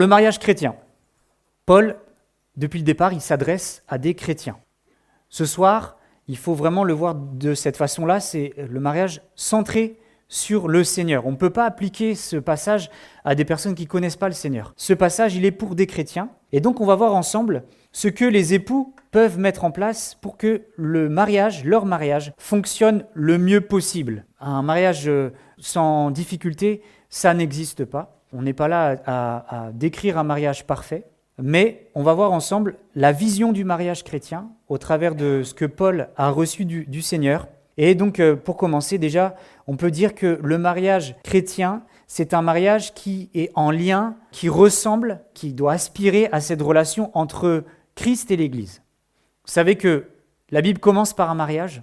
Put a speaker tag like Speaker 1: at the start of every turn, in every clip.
Speaker 1: Le mariage chrétien. Paul, depuis le départ, il s'adresse à des chrétiens. Ce soir, il faut vraiment le voir de cette façon-là, c'est le mariage centré sur le Seigneur. On ne peut pas appliquer ce passage à des personnes qui ne connaissent pas le Seigneur. Ce passage, il est pour des chrétiens. Et donc, on va voir ensemble ce que les époux peuvent mettre en place pour que le mariage, leur mariage, fonctionne le mieux possible. Un mariage sans difficulté, ça n'existe pas. On n'est pas là à décrire un mariage parfait, mais on va voir ensemble la vision du mariage chrétien au travers de ce que Paul a reçu du Seigneur. Et donc, pour commencer, déjà, on peut dire que le mariage chrétien, c'est un mariage qui est en lien, qui ressemble, qui doit aspirer à cette relation entre Christ et l'Église. Vous savez que la Bible commence par un mariage,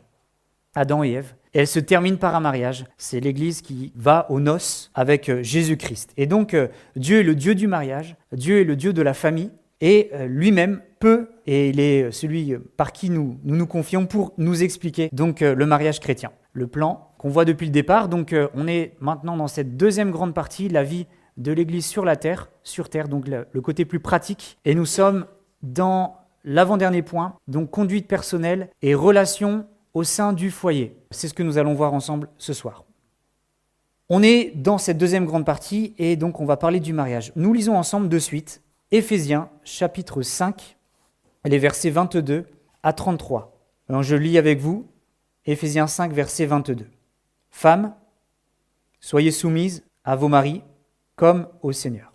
Speaker 1: Adam et Ève, et elle se termine par un mariage. C'est l'Église qui va aux noces avec Jésus-Christ. Et donc, Dieu est le Dieu du mariage, Dieu est le Dieu de la famille, et lui-même peut, et il est celui par qui nous confions pour nous expliquer donc le mariage chrétien. Le plan qu'on voit depuis le départ, donc on est maintenant dans cette deuxième grande partie, la vie de l'Église sur terre, donc le côté plus pratique, et nous sommes dans l'avant-dernier point, donc conduite personnelle et relation au sein du foyer. C'est ce que nous allons voir ensemble ce soir. On est dans cette deuxième grande partie et donc on va parler du mariage. Nous lisons ensemble de suite Éphésiens chapitre 5, les versets 22 à 33. Alors je lis avec vous Éphésiens 5, verset 22. « Femmes, soyez soumises à vos maris comme au Seigneur.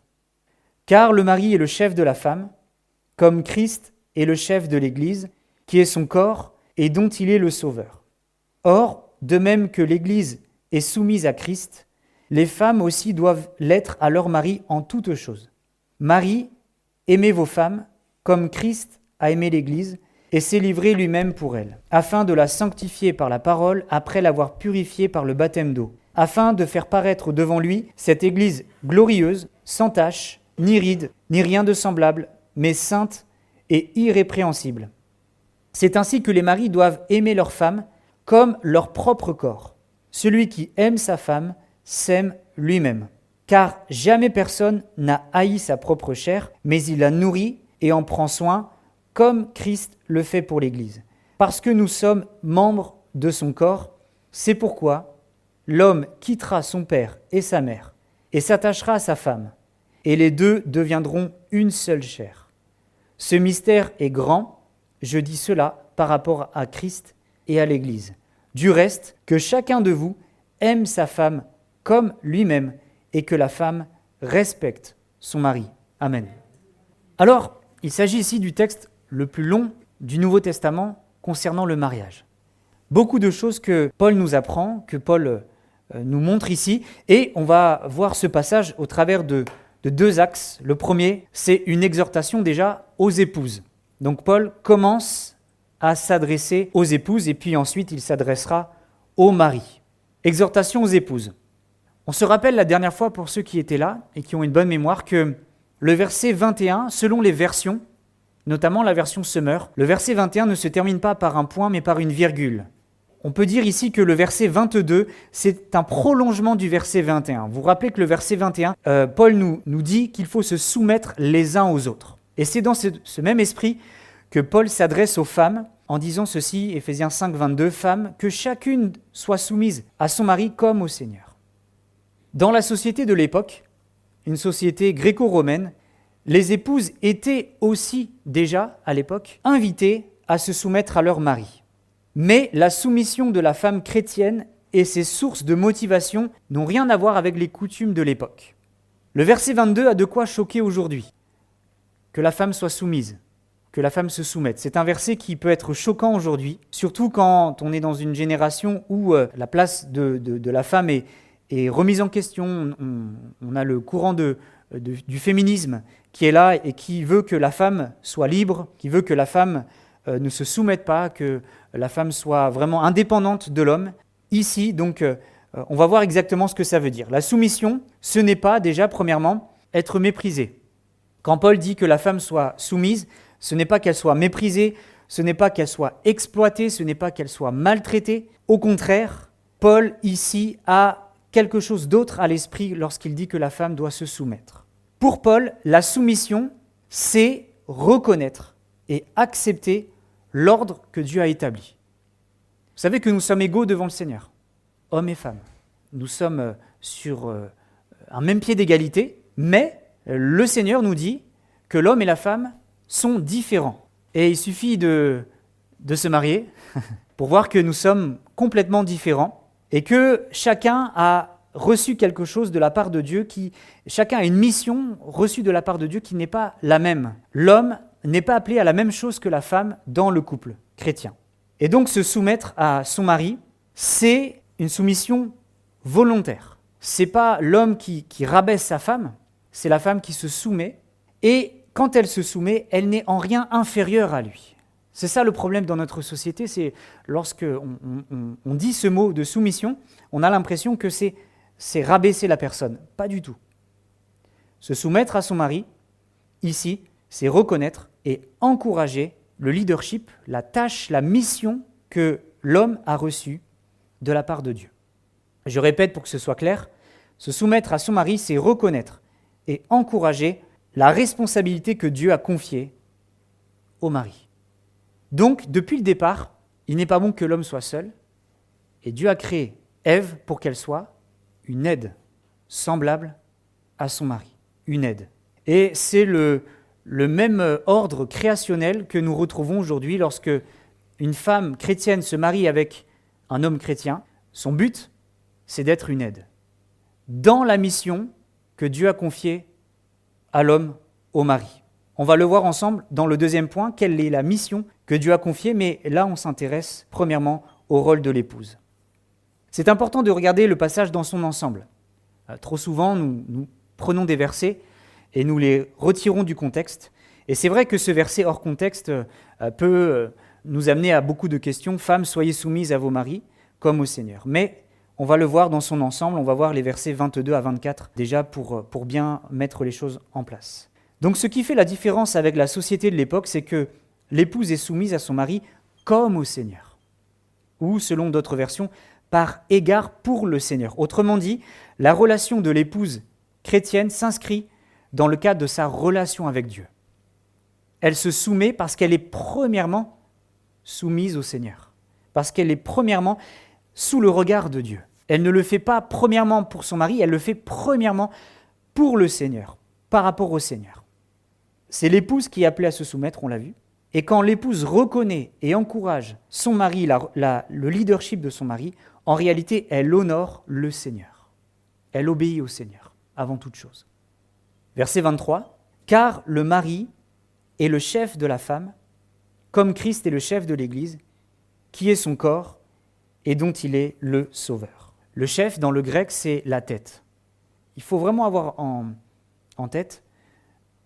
Speaker 1: Car le mari est le chef de la femme, comme Christ est le chef de l'Église, qui est son corps, et dont il est le sauveur. Or, de même que l'Église est soumise à Christ, les femmes aussi doivent l'être à leur mari en toutes choses. Marie, aimez vos femmes, comme Christ a aimé l'Église, et s'est livré lui-même pour elle, afin de la sanctifier par la parole, après l'avoir purifiée par le baptême d'eau, afin de faire paraître devant lui cette Église glorieuse, sans tache, ni ride, ni rien de semblable, mais sainte et irrépréhensible. C'est ainsi que les maris doivent aimer leurs femmes comme leur propre corps. Celui qui aime sa femme s'aime lui-même. Car jamais personne n'a haï sa propre chair, mais il la nourrit et en prend soin, comme Christ le fait pour l'Église. Parce que nous sommes membres de son corps, c'est pourquoi l'homme quittera son père et sa mère et s'attachera à sa femme, et les deux deviendront une seule chair. Ce mystère est grand. Je dis cela par rapport à Christ et à l'Église. Du reste, que chacun de vous aime sa femme comme lui-même et que la femme respecte son mari. Amen. Alors, il s'agit ici du texte le plus long du Nouveau Testament concernant le mariage. Beaucoup de choses que Paul nous apprend, que Paul nous montre ici, et on va voir ce passage au travers de deux axes. Le premier, c'est une exhortation déjà aux épouses. Donc Paul commence à s'adresser aux épouses et puis ensuite il s'adressera aux maris. Exhortation aux épouses. On se rappelle la dernière fois pour ceux qui étaient là et qui ont une bonne mémoire que le verset 21, selon les versions, notamment la version Summer, le verset 21 ne se termine pas par un point mais par une virgule. On peut dire ici que le verset 22, c'est un prolongement du verset 21. Vous vous rappelez que le verset 21, Paul nous dit qu'il faut se soumettre les uns aux autres. Et c'est dans ce même esprit que Paul s'adresse aux femmes en disant ceci, Éphésiens 5, 22, « Femmes, que chacune soit soumise à son mari comme au Seigneur. » Dans la société de l'époque, une société gréco-romaine, les épouses étaient aussi déjà, à l'époque, invitées à se soumettre à leur mari. Mais la soumission de la femme chrétienne et ses sources de motivation n'ont rien à voir avec les coutumes de l'époque. Le verset 22 a de quoi choquer aujourd'hui. Que la femme soit soumise, que la femme se soumette. C'est un verset qui peut être choquant aujourd'hui, surtout quand on est dans une génération où la place de la femme est remise en question. On a le courant du féminisme qui est là et qui veut que la femme soit libre, qui veut que la femme ne se soumette pas, que la femme soit vraiment indépendante de l'homme. Ici, donc, on va voir exactement ce que ça veut dire. La soumission, ce n'est pas déjà, premièrement, être méprisée. Quand Paul dit que la femme soit soumise, ce n'est pas qu'elle soit méprisée, ce n'est pas qu'elle soit exploitée, ce n'est pas qu'elle soit maltraitée. Au contraire, Paul ici a quelque chose d'autre à l'esprit lorsqu'il dit que la femme doit se soumettre. Pour Paul, la soumission, c'est reconnaître et accepter l'ordre que Dieu a établi. Vous savez que nous sommes égaux devant le Seigneur, hommes et femmes. Nous sommes sur un même pied d'égalité, mais le Seigneur nous dit que l'homme et la femme sont différents. Et il suffit de se marier pour voir que nous sommes complètement différents et que chacun a reçu quelque chose de la part de Dieu, chacun a une mission reçue de la part de Dieu qui n'est pas la même. L'homme n'est pas appelé à la même chose que la femme dans le couple chrétien. Et donc se soumettre à son mari, c'est une soumission volontaire. C'est pas l'homme qui rabaisse sa femme, c'est la femme qui se soumet, et quand elle se soumet, elle n'est en rien inférieure à lui. C'est ça le problème dans notre société, c'est lorsque on dit ce mot de soumission, on a l'impression que c'est rabaisser la personne. Pas du tout. Se soumettre à son mari, ici, c'est reconnaître et encourager le leadership, la tâche, la mission que l'homme a reçue de la part de Dieu. Je répète pour que ce soit clair, se soumettre à son mari, c'est reconnaître et encourager la responsabilité que Dieu a confiée au mari. Donc, depuis le départ, il n'est pas bon que l'homme soit seul, et Dieu a créé Ève pour qu'elle soit une aide semblable à son mari, une aide. Et c'est le même ordre créationnel que nous retrouvons aujourd'hui lorsque une femme chrétienne se marie avec un homme chrétien. Son but, c'est d'être une aide dans la mission que Dieu a confiée à l'homme, au mari. On va le voir ensemble dans le deuxième point, quelle est la mission que Dieu a confiée, mais là on s'intéresse premièrement au rôle de l'épouse. C'est important de regarder le passage dans son ensemble. Trop souvent, nous prenons des versets et nous les retirons du contexte. Et c'est vrai que ce verset hors contexte peut nous amener à beaucoup de questions. « Femmes, soyez soumises à vos maris, comme au Seigneur. » Mais on va le voir dans son ensemble, on va voir les versets 22 à 24, déjà pour bien mettre les choses en place. Donc ce qui fait la différence avec la société de l'époque, c'est que l'épouse est soumise à son mari comme au Seigneur. Ou, selon d'autres versions, par égard pour le Seigneur. Autrement dit, la relation de l'épouse chrétienne s'inscrit dans le cadre de sa relation avec Dieu. Elle se soumet parce qu'elle est premièrement soumise au Seigneur, parce qu'elle est premièrement sous le regard de Dieu. Elle ne le fait pas premièrement pour son mari, elle le fait premièrement pour le Seigneur, par rapport au Seigneur. C'est l'épouse qui est appelée à se soumettre, on l'a vu. Et quand l'épouse reconnaît et encourage son mari, le leadership de son mari, en réalité, elle honore le Seigneur. Elle obéit au Seigneur, avant toute chose. Verset 23, « Car le mari est le chef de la femme, comme Christ est le chef de l'Église, qui est son corps et dont il est le sauveur. » Le chef, dans le grec, c'est la tête. Il faut vraiment avoir en tête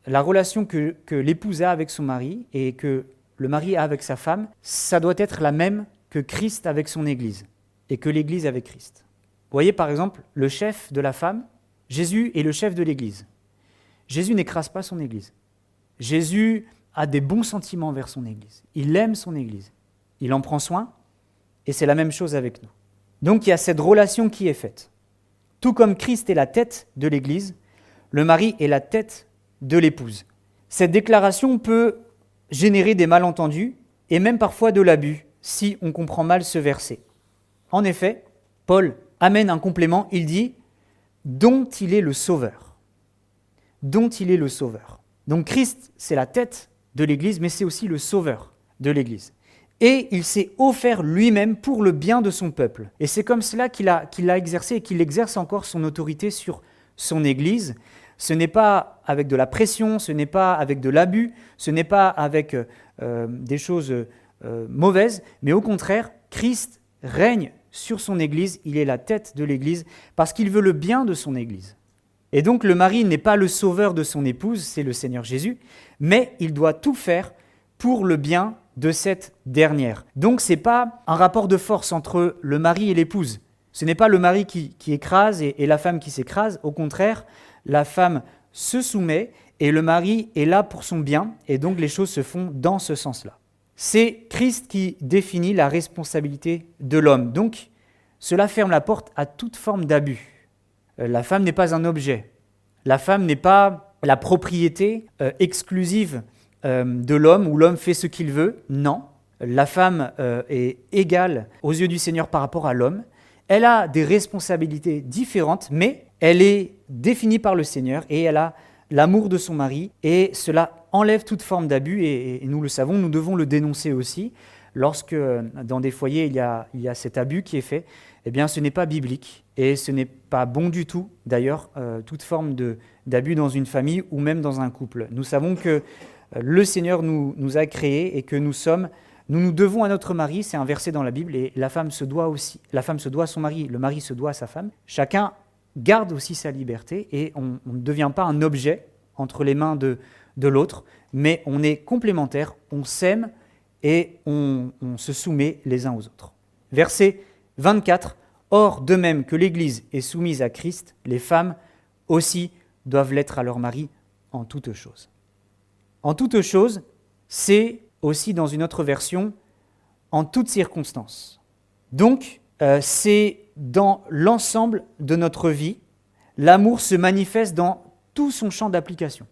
Speaker 1: la relation que l'épouse a avec son mari et que le mari a avec sa femme, ça doit être la même que Christ avec son Église et que l'Église avec Christ. Vous voyez par exemple le chef de la femme, Jésus est le chef de l'Église. Jésus n'écrase pas son Église. Jésus a des bons sentiments envers son Église. Il aime son Église. Il en prend soin et c'est la même chose avec nous. Donc il y a cette relation qui est faite. Tout comme Christ est la tête de l'Église, le mari est la tête de l'épouse. Cette déclaration peut générer des malentendus et même parfois de l'abus si on comprend mal ce verset. En effet, Paul amène un complément, il dit « dont il est le sauveur ». Dont il est le sauveur. Donc Christ, c'est la tête de l'Église, mais c'est aussi le sauveur de l'Église. Et il s'est offert lui-même pour le bien de son peuple. Et c'est comme cela qu'il a exercé et qu'il exerce encore son autorité sur son Église. Ce n'est pas avec de la pression, ce n'est pas avec de l'abus, ce n'est pas avec des choses mauvaises, mais au contraire, Christ règne sur son Église, il est la tête de l'Église, parce qu'il veut le bien de son Église. Et donc le mari n'est pas le sauveur de son épouse, c'est le Seigneur Jésus, mais il doit tout faire pour le bien de cette dernière. Donc ce n'est pas un rapport de force entre le mari et l'épouse. Ce n'est pas le mari qui écrase et la femme qui s'écrase, au contraire, la femme se soumet et le mari est là pour son bien, et donc les choses se font dans ce sens-là. C'est Christ qui définit la responsabilité de l'homme. Donc, cela ferme la porte à toute forme d'abus. La femme n'est pas un objet. La femme n'est pas la propriété exclusive de l'homme, où l'homme fait ce qu'il veut. Non, la femme est égale aux yeux du Seigneur par rapport à l'homme. Elle a des responsabilités différentes, mais elle est définie par le Seigneur et elle a l'amour de son mari, et cela enlève toute forme d'abus, et nous le savons, nous devons le dénoncer aussi. Lorsque dans des foyers il y a cet abus qui est fait, eh bien ce n'est pas biblique, et ce n'est pas bon du tout, d'ailleurs, toute forme d'abus dans une famille ou même dans un couple. Nous savons que le Seigneur nous a créés et que nous devons à notre mari, c'est un verset dans la Bible, et la femme se doit à son mari, le mari se doit à sa femme. Chacun garde aussi sa liberté, et on ne devient pas un objet entre les mains de l'autre, mais on est complémentaires, on s'aime et on se soumet les uns aux autres. Verset 24, « Or, de même que l'Église est soumise à Christ, les femmes aussi doivent l'être à leur mari en toutes choses. » En toutes choses, c'est aussi dans une autre version, en toutes circonstances. Donc, c'est dans l'ensemble de notre vie, l'amour se manifeste dans tout son champ d'application.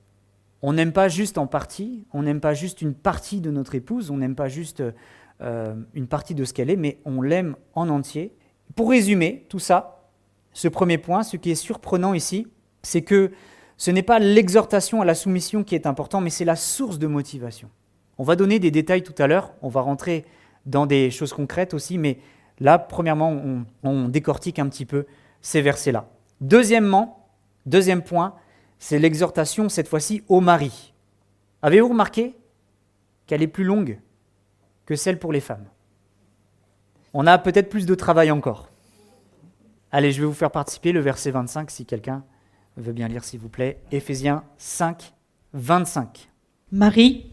Speaker 1: On n'aime pas juste en partie, on n'aime pas juste une partie de notre épouse, on n'aime pas juste une partie de ce qu'elle est, mais on l'aime en entier. Pour résumer tout ça, ce premier point, ce qui est surprenant ici, c'est que ce n'est pas l'exhortation à la soumission qui est important, mais c'est la source de motivation. On va donner des détails tout à l'heure, on va rentrer dans des choses concrètes aussi, mais là, premièrement, on décortique un petit peu ces versets-là. Deuxième point, c'est l'exhortation, cette fois-ci, au mari. Avez-vous remarqué qu'elle est plus longue que celle pour les femmes? On a peut-être plus de travail encore. Allez, je vais vous faire participer le verset 25, si quelqu'un veut bien lire, s'il vous plaît. Éphésiens 5, 25.
Speaker 2: Marie,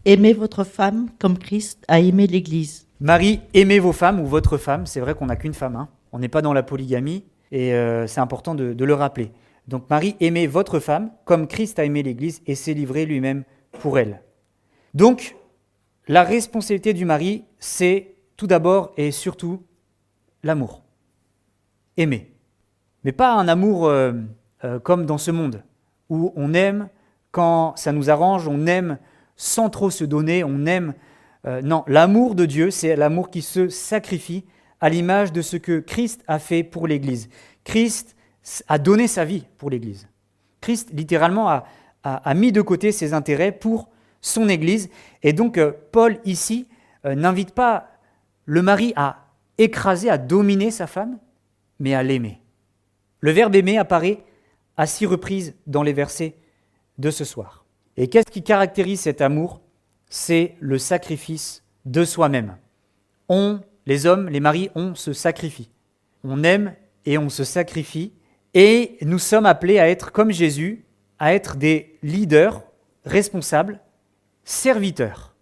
Speaker 2: aimez votre femme comme Christ a aimé l'Église.
Speaker 1: Marie, aimez vos femmes ou votre femme. C'est vrai qu'on n'a qu'une femme, hein. On n'est pas dans la polygamie, et c'est important de le rappeler. Donc Marie, aimez votre femme comme Christ a aimé l'Église et s'est livré lui-même pour elle. Donc, la responsabilité du mari, c'est tout d'abord et surtout l'amour. Aimer. Mais pas un amour comme dans ce monde, où on aime quand ça nous arrange, on aime sans trop se donner, on aime... non, l'amour de Dieu, c'est l'amour qui se sacrifie à l'image de ce que Christ a fait pour l'Église. Christ a donné sa vie pour l'Église. Christ, littéralement, a mis de côté ses intérêts pour son Église. Et donc, Paul, ici, n'invite pas le mari à écraser, à dominer sa femme, mais à l'aimer. Le verbe aimer apparaît à 6 reprises dans les versets de ce soir. Et qu'est-ce qui caractérise cet amour? C'est le sacrifice de soi-même. Les hommes, les maris, on se sacrifie. On aime et on se sacrifie. Et nous sommes appelés à être comme Jésus, à être des leaders responsables, serviteurs.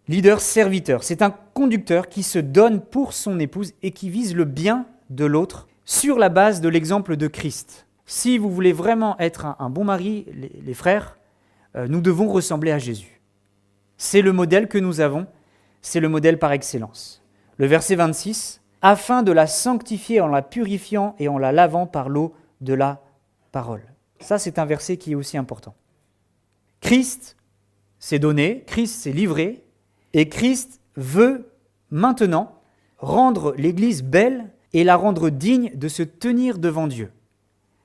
Speaker 1: Leader, serviteur, c'est un conducteur qui se donne pour son épouse et qui vise le bien de l'autre sur la base de l'exemple de Christ. Si vous voulez vraiment être un bon mari, les frères, nous devons ressembler à Jésus. C'est le modèle que nous avons, c'est le modèle par excellence. Le verset 26, « Afin de la sanctifier en la purifiant et en la lavant par l'eau de la parole. » Ça, c'est un verset qui est aussi important. Christ s'est donné, Christ s'est livré, et Christ veut maintenant rendre l'Église belle et la rendre digne de se tenir devant Dieu.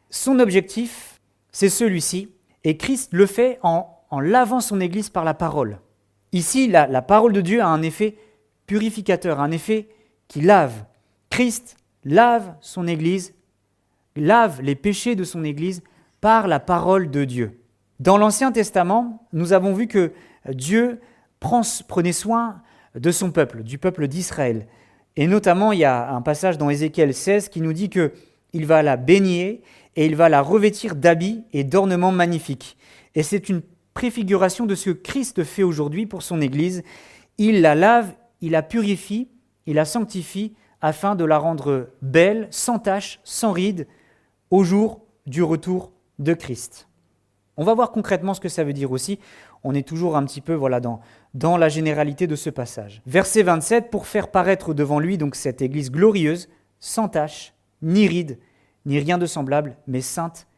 Speaker 1: Son objectif, c'est celui-ci, et Christ le fait en lavant son Église par la parole. Ici, la parole de Dieu a un effet purificateur, un effet qui lave. Christ lave son Église, lave les péchés de son Église par la parole de Dieu. Dans l'Ancien Testament, nous avons vu que Dieu prenait soin de son peuple, du peuple d'Israël. Et notamment, il y a un passage dans Ézéchiel 16 qui nous dit qu'il va la baigner et il va la revêtir d'habits et d'ornements magnifiques. Et c'est une préfiguration de ce que Christ fait aujourd'hui pour son Église. Il la lave, il la purifie, il la sanctifie afin de la rendre belle, sans tache, sans ride, au jour du retour de Christ. On va voir concrètement ce que ça veut dire aussi. On est toujours un petit peu dans la généralité de ce passage. Verset 27, pour faire paraître devant lui donc cette Église glorieuse, sans tache, ni ride, ni rien de semblable, mais sainte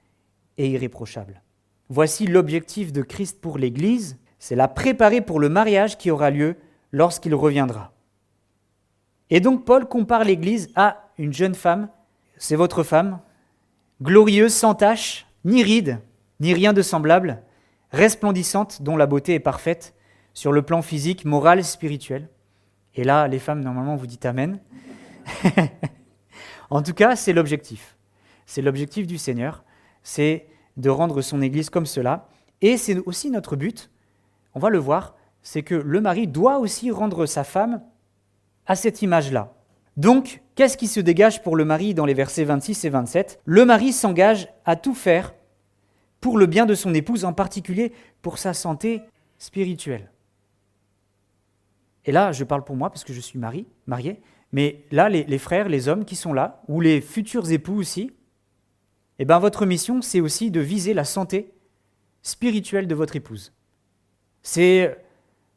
Speaker 1: et irréprochable. Voici l'objectif de Christ pour l'Église, c'est la préparer pour le mariage qui aura lieu lorsqu'il reviendra. Et donc Paul compare l'Église à une jeune femme, c'est votre femme, glorieuse, sans tache, ni ride, ni rien de semblable, resplendissante, dont la beauté est parfaite sur le plan physique, moral et spirituel. Et là, les femmes, normalement, vous dites Amen. En tout cas, c'est l'objectif. C'est l'objectif du Seigneur, c'est de rendre son Église comme cela. Et c'est aussi notre but, on va le voir, c'est que le mari doit aussi rendre sa femme à cette image-là. Donc, qu'est-ce qui se dégage pour le mari dans les versets 26 et 27 ? Le mari s'engage à tout faire pour le bien de son épouse, en particulier pour sa santé spirituelle. Et là, je parle pour moi parce que je suis marié, mais là, les frères, les hommes qui sont là, ou les futurs époux aussi, eh bien, votre mission, c'est aussi de viser la santé spirituelle de votre épouse. C'est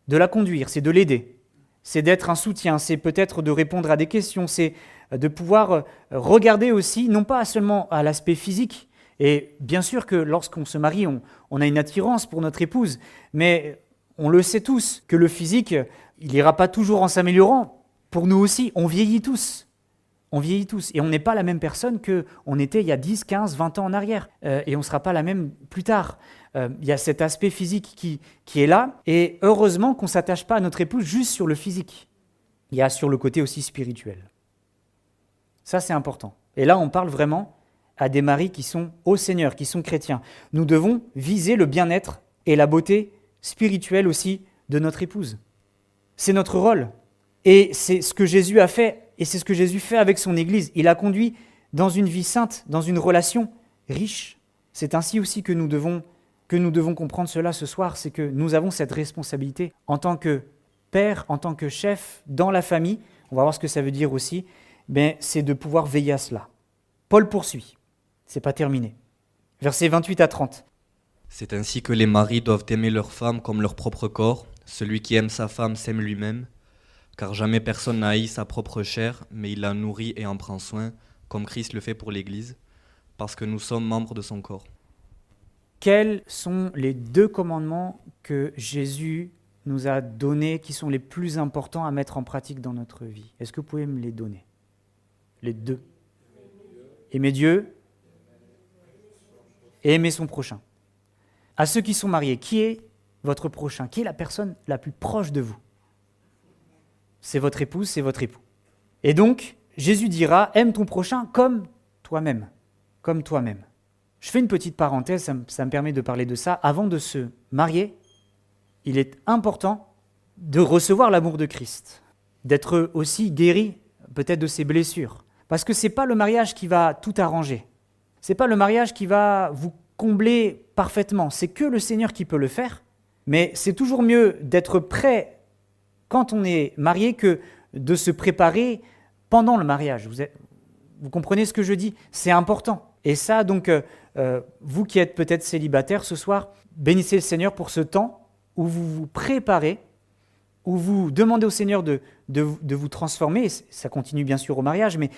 Speaker 1: de la conduire, c'est de l'aider, c'est d'être un soutien, c'est peut-être de répondre à des questions, c'est de pouvoir regarder aussi, non pas seulement à l'aspect physique, et bien sûr que lorsqu'on se marie, on a une attirance pour notre épouse, mais on le sait tous, que le physique, il n'ira pas toujours en s'améliorant. Pour nous aussi, on vieillit tous. On vieillit tous. Et on n'est pas la même personne qu'on était il y a 10, 15, 20 ans en arrière. Et on ne sera pas la même plus tard. Il y a cet aspect physique qui est là. Et heureusement qu'on ne s'attache pas à notre épouse juste sur le physique. Il y a sur le côté aussi spirituel. Ça, c'est important. Et là, on parle vraiment à des maris qui sont au Seigneur, qui sont chrétiens. Nous devons viser le bien-être et la beauté spirituelle aussi de notre épouse. C'est notre rôle. Et c'est ce que Jésus a fait, et c'est ce que Jésus fait avec son Église. Il a conduit dans une vie sainte, dans une relation riche. C'est ainsi aussi que nous devons comprendre cela ce soir, c'est que nous avons cette responsabilité en tant que père, en tant que chef dans la famille, on va voir ce que ça veut dire aussi, c'est de pouvoir veiller à cela. Paul poursuit, c'est pas terminé. Versets 28 à 30.
Speaker 3: C'est ainsi que les maris doivent aimer leur femme comme leur propre corps. Celui qui aime sa femme s'aime lui-même, car jamais personne n'a haï sa propre chair, mais il la nourrit et en prend soin, comme Christ le fait pour l'Église, parce que nous sommes membres de son corps.
Speaker 1: Quels sont les 2 commandements que Jésus nous a donnés, qui sont les plus importants à mettre en pratique dans notre vie ? Est-ce que vous pouvez me les donner ? Les 2. Aimer Dieu et aimer son prochain. À ceux qui sont mariés, qui est votre prochain ? Qui est la personne la plus proche de vous ? C'est votre épouse, c'est votre époux. Et donc, Jésus dira, aime ton prochain comme toi-même. Comme toi-même. Je fais une petite parenthèse, ça me permet de parler de ça. Avant de se marier, il est important de recevoir l'amour de Christ, d'être aussi guéri peut-être de ses blessures. Parce que ce n'est pas le mariage qui va tout arranger. Ce n'est pas le mariage qui va vous combler parfaitement. C'est que le Seigneur qui peut le faire. Mais c'est toujours mieux d'être prêt quand on est marié que de se préparer pendant le mariage. Vous comprenez ce que je dis ? C'est important. Et ça, donc, vous qui êtes peut-être célibataire ce soir, bénissez le Seigneur pour ce temps où vous vous préparez, où vous demandez au Seigneur de vous transformer. Et ça continue bien sûr au mariage, mais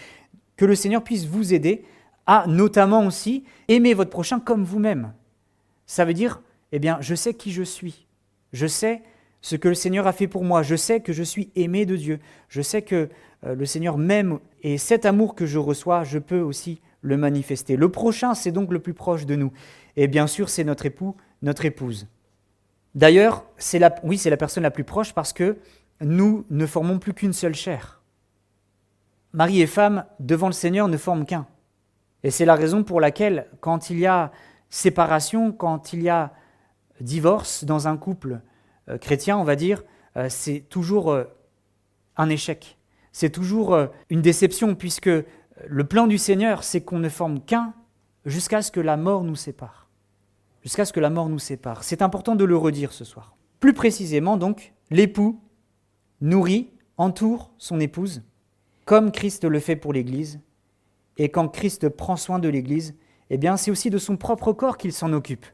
Speaker 1: que le Seigneur puisse vous aider à notamment aussi aimer votre prochain comme vous-même. Ça veut dire, je sais qui je suis. Je sais ce que le Seigneur a fait pour moi. Je sais que je suis aimé de Dieu. Je sais que le Seigneur m'aime et cet amour que je reçois, je peux aussi le manifester. Le prochain, c'est donc le plus proche de nous. Et bien sûr, c'est notre époux, notre épouse. D'ailleurs, c'est la personne la plus proche parce que nous ne formons plus qu'une seule chair. Mari et femme, devant le Seigneur, ne forment qu'un. Et c'est la raison pour laquelle, quand il y a séparation, quand il y a divorce dans un couple chrétien, on va dire, c'est toujours un échec. C'est toujours une déception, puisque le plan du Seigneur, c'est qu'on ne forme qu'un jusqu'à ce que la mort nous sépare. Jusqu'à ce que la mort nous sépare. C'est important de le redire ce soir. Plus précisément, donc, l'époux nourrit, entoure son épouse, comme Christ le fait pour l'Église. Et quand Christ prend soin de l'Église, c'est aussi de son propre corps qu'il s'en occupe,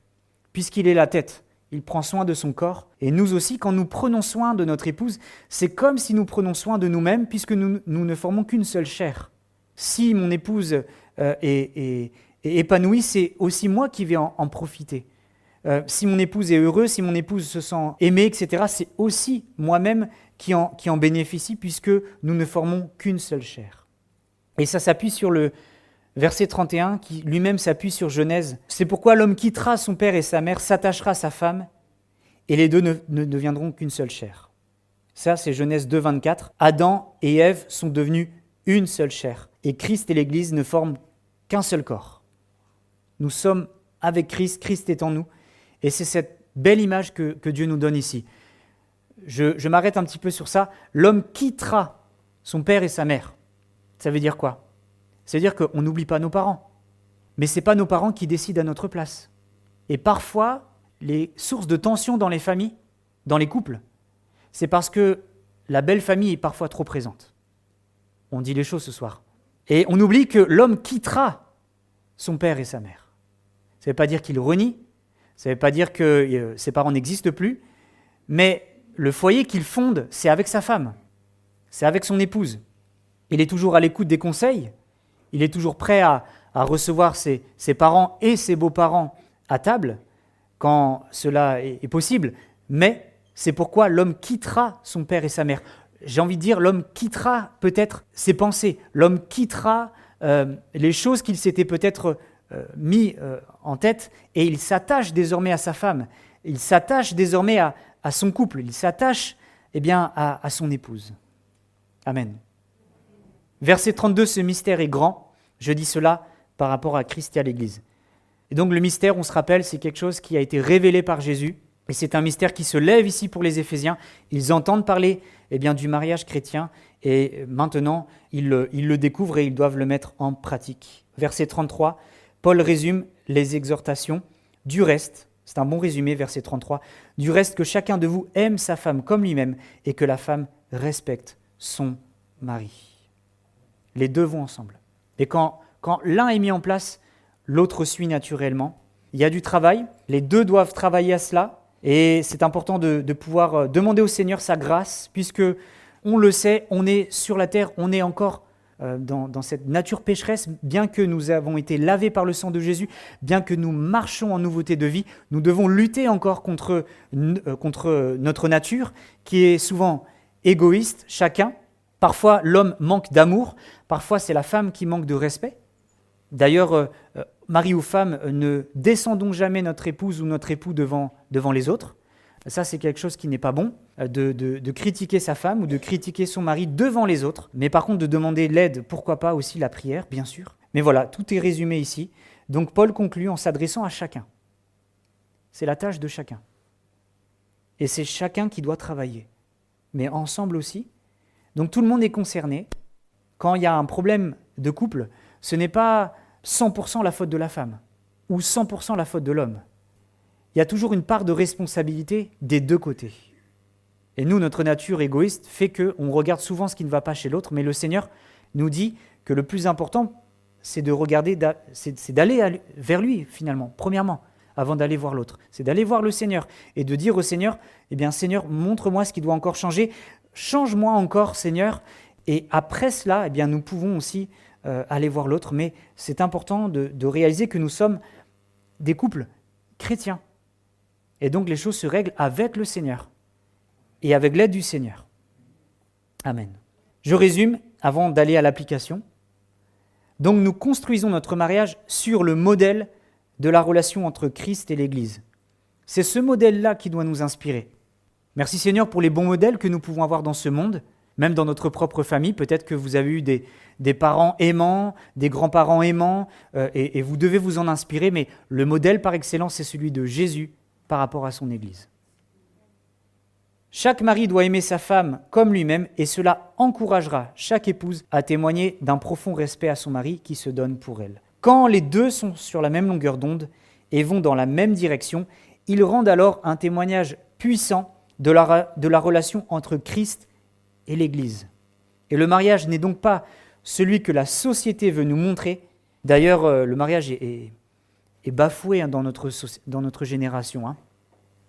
Speaker 1: puisqu'il est la tête. Il prend soin de son corps. Et nous aussi, quand nous prenons soin de notre épouse, c'est comme si nous prenons soin de nous-mêmes, puisque nous ne formons qu'une seule chair. Si mon épouse est épanouie, c'est aussi moi qui vais en profiter. si mon épouse est heureuse, si mon épouse se sent aimée, etc., c'est aussi moi-même qui en bénéficie, puisque nous ne formons qu'une seule chair. Et ça s'appuie sur le verset 31, qui lui-même s'appuie sur Genèse. C'est pourquoi l'homme quittera son père et sa mère, s'attachera à sa femme, et les deux ne deviendront qu'une seule chair. Ça, c'est Genèse 2, 24. Adam et Ève sont devenus une seule chair, et Christ et l'Église ne forment qu'un seul corps. Nous sommes avec Christ, Christ est en nous, et c'est cette belle image que Dieu nous donne ici. Je m'arrête un petit peu sur ça. L'homme quittera son père et sa mère. Ça veut dire quoi? Ça veut dire qu'on n'oublie pas nos parents. Mais ce n'est pas nos parents qui décident à notre place. Et parfois, les sources de tension dans les familles, dans les couples, c'est parce que la belle famille est parfois trop présente. On dit les choses ce soir. Et on oublie que l'homme quittera son père et sa mère. Ça ne veut pas dire qu'il renie, ça ne veut pas dire que ses parents n'existent plus, mais le foyer qu'il fonde, c'est avec sa femme, c'est avec son épouse. Il est toujours à l'écoute des conseils, il est toujours prêt à recevoir ses parents et ses beaux-parents à table, quand cela est possible, mais c'est pourquoi l'homme quittera son père et sa mère. J'ai envie de dire, l'homme quittera peut-être ses pensées, l'homme quittera les choses qu'il s'était peut-être mis en tête, et il s'attache désormais à sa femme, il s'attache désormais à son couple, il s'attache à son épouse. Amen. Verset 32, ce mystère est grand, je dis cela par rapport à Christ et à l'Église. Et donc le mystère, on se rappelle, c'est quelque chose qui a été révélé par Jésus, et c'est un mystère qui se lève ici pour les Éphésiens. Ils entendent parler du mariage chrétien, et maintenant ils le découvrent et ils doivent le mettre en pratique. Verset 33, Paul résume les exhortations. Du reste, c'est un bon résumé, verset 33, du reste que chacun de vous aime sa femme comme lui-même et que la femme respecte son mari. Les deux vont ensemble. Et quand l'un est mis en place, l'autre suit naturellement. Il y a du travail, les deux doivent travailler à cela, et c'est important de pouvoir demander au Seigneur sa grâce, puisque on le sait, on est sur la terre, on est encore dans cette nature pécheresse, bien que nous avons été lavés par le sang de Jésus, bien que nous marchons en nouveauté de vie, nous devons lutter encore contre notre nature, qui est souvent égoïste, chacun. Parfois, l'homme manque d'amour, parfois c'est la femme qui manque de respect. D'ailleurs, mari ou femme, ne descendons jamais notre épouse ou notre époux devant les autres. Ça, c'est quelque chose qui n'est pas bon, de critiquer sa femme ou de critiquer son mari devant les autres. Mais par contre, de demander l'aide, pourquoi pas aussi la prière, bien sûr. Mais voilà, tout est résumé ici. Donc Paul conclut en s'adressant à chacun. C'est la tâche de chacun. Et c'est chacun qui doit travailler. Mais ensemble aussi. Donc tout le monde est concerné. Quand il y a un problème de couple, ce n'est pas 100% la faute de la femme ou 100% la faute de l'homme. Il y a toujours une part de responsabilité des deux côtés. Et nous, notre nature égoïste fait qu'on regarde souvent ce qui ne va pas chez l'autre, mais le Seigneur nous dit que le plus important, c'est de regarder, c'est d'aller vers lui, finalement, premièrement, avant d'aller voir l'autre. C'est d'aller voir le Seigneur et de dire au Seigneur, Seigneur, montre-moi ce qui doit encore changer, change-moi encore, Seigneur. Et après cela, nous pouvons aussi aller voir l'autre, mais c'est important de réaliser que nous sommes des couples chrétiens. Et donc les choses se règlent avec le Seigneur et avec l'aide du Seigneur. Amen. Je résume avant d'aller à l'application. Donc nous construisons notre mariage sur le modèle de la relation entre Christ et l'Église. C'est ce modèle-là qui doit nous inspirer. Merci Seigneur pour les bons modèles que nous pouvons avoir dans ce monde, même dans notre propre famille. Peut-être que vous avez eu des parents aimants, des grands-parents aimants, et vous devez vous en inspirer, mais le modèle par excellence, c'est celui de Jésus par rapport à son Église. Chaque mari doit aimer sa femme comme lui-même, et cela encouragera chaque épouse à témoigner d'un profond respect à son mari qui se donne pour elle. Quand les deux sont sur la même longueur d'onde et vont dans la même direction, ils rendent alors un témoignage puissant de la relation entre Christ et l'Église. Et le mariage n'est donc pas celui que la société veut nous montrer. D'ailleurs, le mariage est bafoué dans notre génération.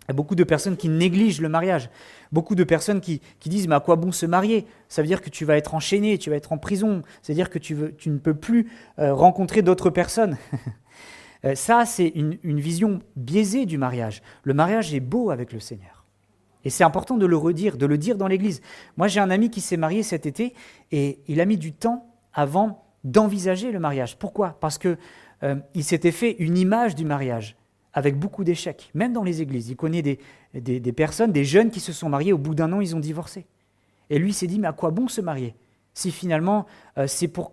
Speaker 1: Il y a beaucoup de personnes qui négligent le mariage. Beaucoup de personnes qui disent « mais à quoi bon se marier ? Ça veut dire que tu vas être enchaîné, tu vas être en prison. C'est-à-dire que tu ne peux plus rencontrer d'autres personnes. » Ça, c'est une vision biaisée du mariage. Le mariage est beau avec le Seigneur. Et c'est important de le redire, de le dire dans l'église. Moi, j'ai un ami qui s'est marié cet été et il a mis du temps avant d'envisager le mariage. Pourquoi ? Parce qu'il s'était fait une image du mariage avec beaucoup d'échecs, même dans les églises. Il connaît des personnes, des jeunes qui se sont mariés, au bout d'un an, ils ont divorcé. Et lui, il s'est dit, mais à quoi bon se marier ? Si finalement, c'est pour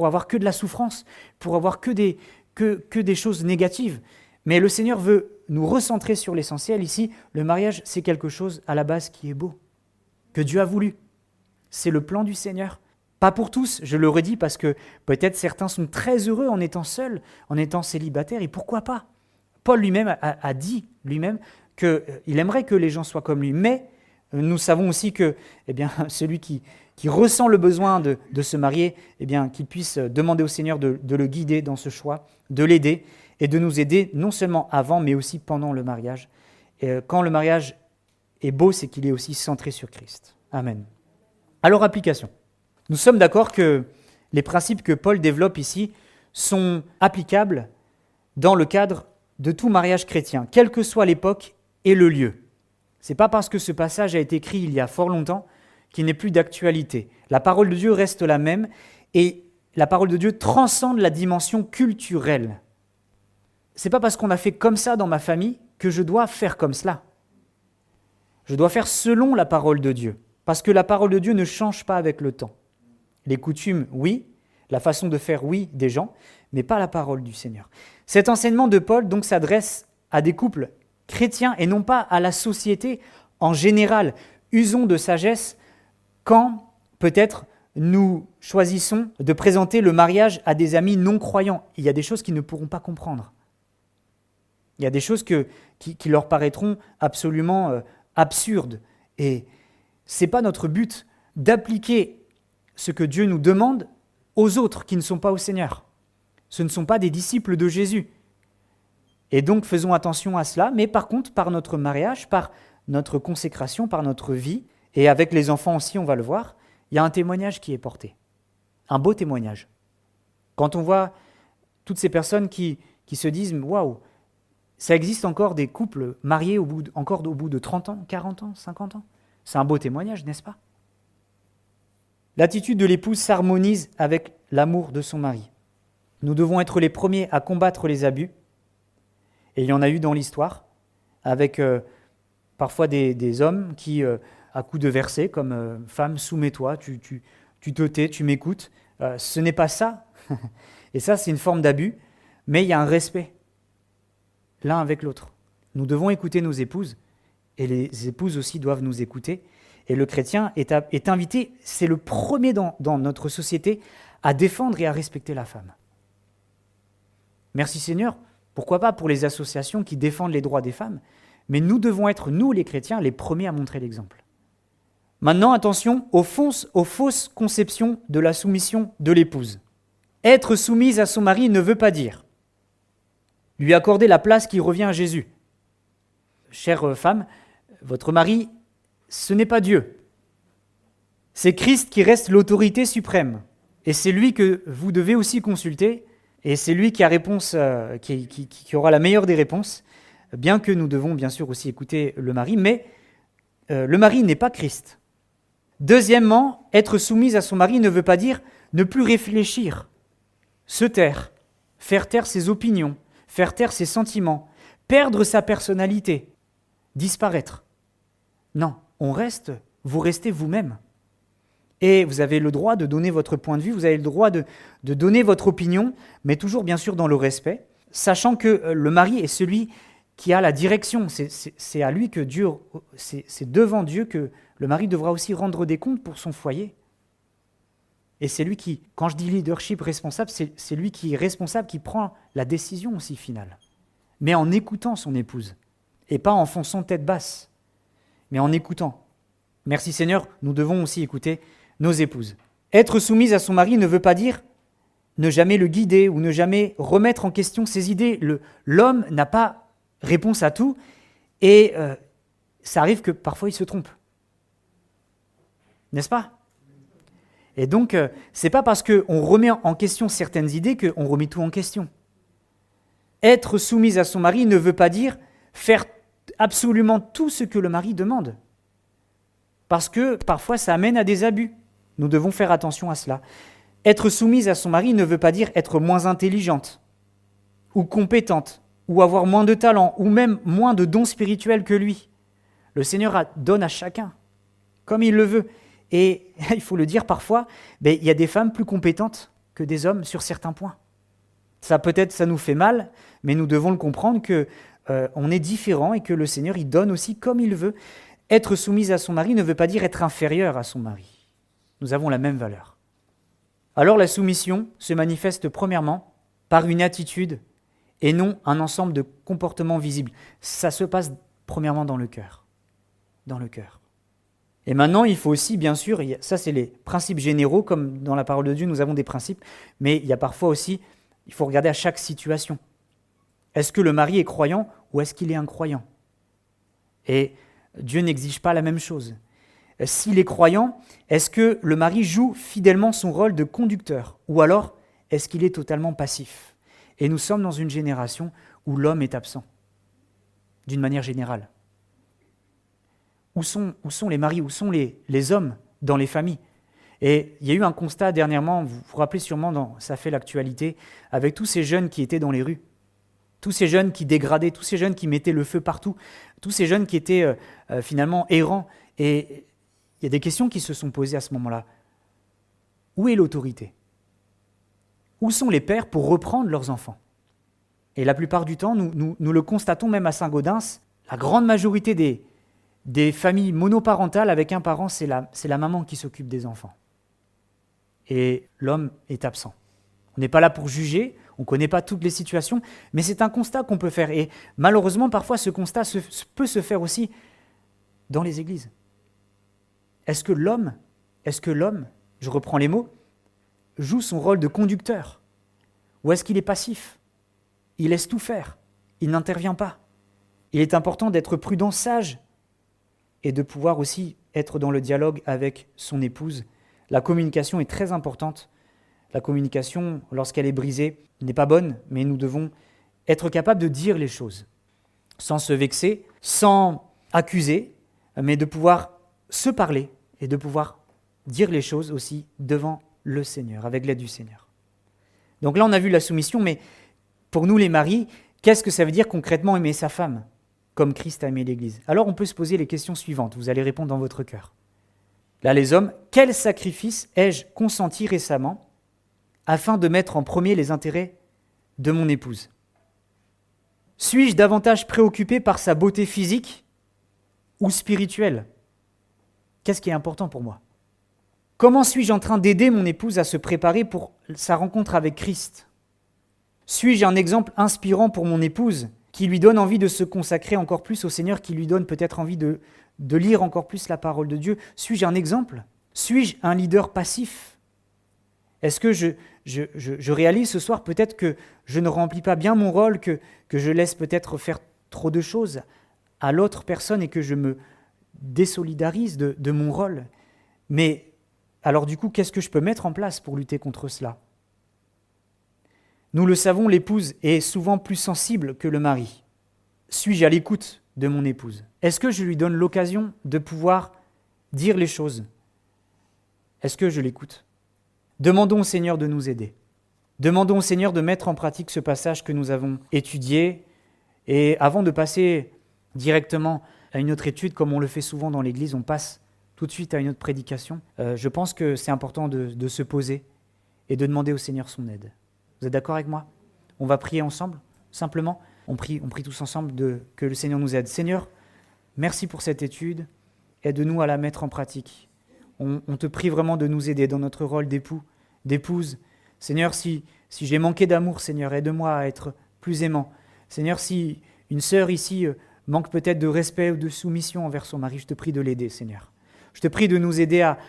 Speaker 1: avoir que de la souffrance, pour avoir que des choses négatives. Mais le Seigneur veut nous recentrer sur l'essentiel. Ici, le mariage, c'est quelque chose à la base qui est beau, que Dieu a voulu. C'est le plan du Seigneur. Pas pour tous, je le redis, parce que peut-être certains sont très heureux en étant seuls, en étant célibataires, et pourquoi pas ? Paul lui-même a dit lui-même qu'il aimerait que les gens soient comme lui, mais nous savons aussi que celui qui ressent le besoin de se marier, qu'il puisse demander au Seigneur de le guider dans ce choix, de l'aider et de nous aider non seulement avant, mais aussi pendant le mariage. Et quand le mariage est beau, c'est qu'il est aussi centré sur Christ. Amen. Alors, application. Nous sommes d'accord que les principes que Paul développe ici sont applicables dans le cadre de tout mariage chrétien, quelle que soit l'époque et le lieu. Ce n'est pas parce que ce passage a été écrit il y a fort longtemps qu'il n'est plus d'actualité. La parole de Dieu reste la même et la parole de Dieu transcende la dimension culturelle. Ce n'est pas parce qu'on a fait comme ça dans ma famille que je dois faire comme cela. Je dois faire selon la parole de Dieu, parce que la parole de Dieu ne change pas avec le temps. Les coutumes, oui, la façon de faire, oui, des gens, mais pas la parole du Seigneur. Cet enseignement de Paul donc s'adresse à des couples chrétiens et non pas à la société en général. Usons de sagesse quand peut-être nous choisissons de présenter le mariage à des amis non croyants. Il y a des choses qu'ils ne pourront pas comprendre. Il y a des choses qui leur paraîtront absolument absurdes. Et ce n'est pas notre but d'appliquer ce que Dieu nous demande aux autres qui ne sont pas au Seigneur. Ce ne sont pas des disciples de Jésus. Et donc faisons attention à cela, mais par contre, par notre mariage, par notre consécration, par notre vie, et avec les enfants aussi, on va le voir, il y a un témoignage qui est porté. Un beau témoignage. Quand on voit toutes ces personnes qui se disent « Waouh, ça existe encore des couples mariés au bout de 30 ans, 40 ans, 50 ans ?» C'est un beau témoignage, n'est-ce pas ? L'attitude de l'épouse s'harmonise avec l'amour de son mari. Nous devons être les premiers à combattre les abus. Et il y en a eu dans l'histoire, avec parfois des hommes qui, à coups de versets, comme « Femme, soumets-toi, tu te tais, tu m'écoutes ». Ce n'est pas ça. Et ça, c'est une forme d'abus, mais il y a un respect l'un avec l'autre. Nous devons écouter nos épouses, et les épouses aussi doivent nous écouter. Et le chrétien est invité, c'est le premier dans notre société, à défendre et à respecter la femme. Merci Seigneur, pourquoi pas pour les associations qui défendent les droits des femmes, mais nous devons être, nous les chrétiens, les premiers à montrer l'exemple. Maintenant, attention aux fausses conceptions de la soumission de l'épouse. Être soumise à son mari ne veut pas dire lui accorder la place qui revient à Jésus. Chère femme, votre mari, ce n'est pas Dieu. C'est Christ qui reste l'autorité suprême. Et c'est lui que vous devez aussi consulter. Et c'est lui qui aura la meilleure des réponses, bien que nous devons bien sûr aussi écouter le mari. Mais le mari n'est pas Christ. Deuxièmement, être soumise à son mari ne veut pas dire ne plus réfléchir, se taire, faire taire ses opinions, faire taire ses sentiments, perdre sa personnalité, disparaître. Non, vous restez vous-même. Et vous avez le droit de donner votre point de vue, vous avez le droit de donner votre opinion, mais toujours bien sûr dans le respect, sachant que le mari est celui qui a la direction. C'est à lui que Dieu, c'est devant Dieu que le mari devra aussi rendre des comptes pour son foyer. Et c'est lui qui, quand je dis leadership responsable, c'est lui qui est responsable, qui prend la décision aussi finale. Mais en écoutant son épouse, et pas en fonçant tête basse, mais en écoutant. Merci Seigneur, nous devons aussi écouter nos épouses. Être soumise à son mari ne veut pas dire ne jamais le guider ou ne jamais remettre en question ses idées. L'homme n'a pas réponse à tout et ça arrive que parfois il se trompe. N'est-ce pas ? Et donc, c'est pas parce qu'on remet en question certaines idées qu'on remet tout en question. Être soumise à son mari ne veut pas dire faire absolument tout ce que le mari demande. Parce que parfois ça amène à des abus. Nous devons faire attention à cela. Être soumise à son mari ne veut pas dire être moins intelligente ou compétente ou avoir moins de talent ou même moins de dons spirituels que lui. Le Seigneur donne à chacun comme il le veut. Et il faut le dire parfois, il y a des femmes plus compétentes que des hommes sur certains points. Ça peut-être, ça nous fait mal, mais nous devons le comprendre qu'on est différents et que le Seigneur, il donne aussi comme il veut. Être soumise à son mari ne veut pas dire être inférieur à son mari. Nous avons la même valeur. Alors la soumission se manifeste premièrement par une attitude et non un ensemble de comportements visibles. Ça se passe premièrement dans le cœur. Dans le cœur. Et maintenant, il faut aussi, bien sûr, ça c'est les principes généraux, comme dans la parole de Dieu, nous avons des principes, mais il y a parfois aussi, il faut regarder à chaque situation. Est-ce que le mari est croyant ou est-ce qu'il est incroyant ? Et Dieu n'exige pas la même chose. S'il est croyant, est-ce que le mari joue fidèlement son rôle de conducteur ou alors est-ce qu'il est totalement passif ? Et nous sommes dans une génération où l'homme est absent, d'une manière générale. Où sont les maris, où sont les hommes dans les familles ? Et il y a eu un constat dernièrement, vous vous rappelez sûrement, ça fait l'actualité, avec tous ces jeunes qui étaient dans les rues, tous ces jeunes qui dégradaient, tous ces jeunes qui mettaient le feu partout, tous ces jeunes qui étaient finalement errants. Et il y a des questions qui se sont posées à ce moment-là. Où est l'autorité ? Où sont les pères pour reprendre leurs enfants ? Et la plupart du temps, nous le constatons même à Saint-Gaudens, la grande majorité des familles monoparentales avec un parent, c'est la maman qui s'occupe des enfants. Et l'homme est absent. On n'est pas là pour juger, on ne connaît pas toutes les situations, mais c'est un constat qu'on peut faire. Et malheureusement, parfois, ce constat peut se faire aussi dans les églises. Est-ce que l'homme, je reprends les mots, joue son rôle de conducteur ? Ou est-ce qu'il est passif ? Il laisse tout faire, il n'intervient pas. Il est important d'être prudent, sage, et de pouvoir aussi être dans le dialogue avec son épouse. La communication est très importante. La communication, lorsqu'elle est brisée, n'est pas bonne, mais nous devons être capables de dire les choses, sans se vexer, sans accuser, mais de pouvoir se parler et de pouvoir dire les choses aussi devant le Seigneur, avec l'aide du Seigneur. Donc là, on a vu la soumission, mais pour nous les maris, qu'est-ce que ça veut dire concrètement aimer sa femme ? Comme Christ a aimé l'Église. Alors on peut se poser les questions suivantes, vous allez répondre dans votre cœur. Là les hommes, quel sacrifice ai-je consenti récemment afin de mettre en premier les intérêts de mon épouse ? Suis-je davantage préoccupé par sa beauté physique ou spirituelle ? Qu'est-ce qui est important pour moi ? Comment suis-je en train d'aider mon épouse à se préparer pour sa rencontre avec Christ ? Suis-je un exemple inspirant pour mon épouse qui lui donne envie de se consacrer encore plus au Seigneur, qui lui donne peut-être envie de lire encore plus la parole de Dieu ? Suis-je un exemple ? Suis-je un leader passif ? Est-ce que je réalise ce soir peut-être que je ne remplis pas bien mon rôle, que je laisse peut-être faire trop de choses à l'autre personne et que je me désolidarise de mon rôle ? Mais alors du coup, qu'est-ce que je peux mettre en place pour lutter contre cela ? Nous le savons, l'épouse est souvent plus sensible que le mari. Suis-je à l'écoute de mon épouse ? Est-ce que je lui donne l'occasion de pouvoir dire les choses ? Est-ce que je l'écoute ? Demandons au Seigneur de nous aider. Demandons au Seigneur de mettre en pratique ce passage que nous avons étudié. Et avant de passer directement à une autre étude, comme on le fait souvent dans l'Église, on passe tout de suite à une autre prédication. Je pense que c'est important de se poser et de demander au Seigneur son aide. Vous êtes d'accord avec moi ? On va prier ensemble, simplement. On prie tous ensemble que le Seigneur nous aide. Seigneur, merci pour cette étude. Aide-nous à la mettre en pratique. On te prie vraiment de nous aider dans notre rôle d'époux, d'épouse. Seigneur, si j'ai manqué d'amour, Seigneur, aide-moi à être plus aimant. Seigneur, si une sœur ici manque peut-être de respect ou de soumission envers son mari, je te prie de l'aider, Seigneur. Je te prie de nous aider à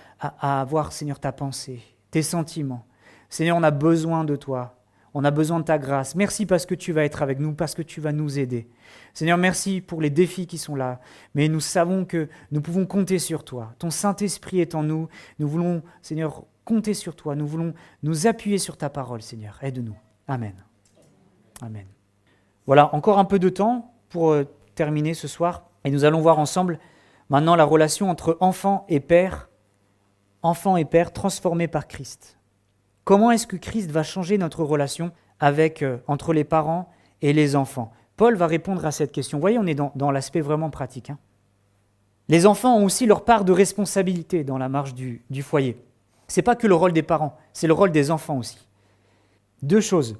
Speaker 1: avoir, Seigneur, ta pensée, tes sentiments. Seigneur, on a besoin de toi. On a besoin de ta grâce. Merci parce que tu vas être avec nous, parce que tu vas nous aider. Seigneur, merci pour les défis qui sont là, mais nous savons que nous pouvons compter sur toi. Ton Saint-Esprit est en nous. Nous voulons, Seigneur, compter sur toi. Nous voulons nous appuyer sur ta parole, Seigneur. Aide-nous. Amen. Amen. Voilà, encore un peu de temps pour terminer ce soir. Et nous allons voir ensemble maintenant la relation entre enfant et père transformés par Christ. Comment est-ce que Christ va changer notre relation entre les parents et les enfants? Paul va répondre à cette question. Vous voyez, on est dans l'aspect vraiment pratique. Les enfants ont aussi leur part de responsabilité dans la marche du foyer. Ce n'est pas que le rôle des parents, c'est le rôle des enfants aussi. 2 choses.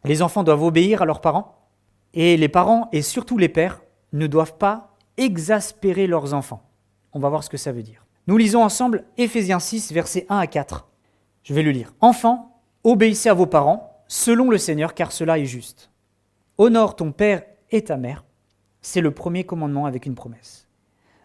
Speaker 1: Les enfants doivent obéir à leurs parents, et les parents, et surtout les pères, ne doivent pas exaspérer leurs enfants. On va voir ce que ça veut dire. Nous lisons ensemble Éphésiens 6, versets 1 à 4. Je vais le lire. « Enfants, obéissez à vos parents, selon le Seigneur, car cela est juste. Honore ton père et ta mère, c'est le premier commandement avec une promesse.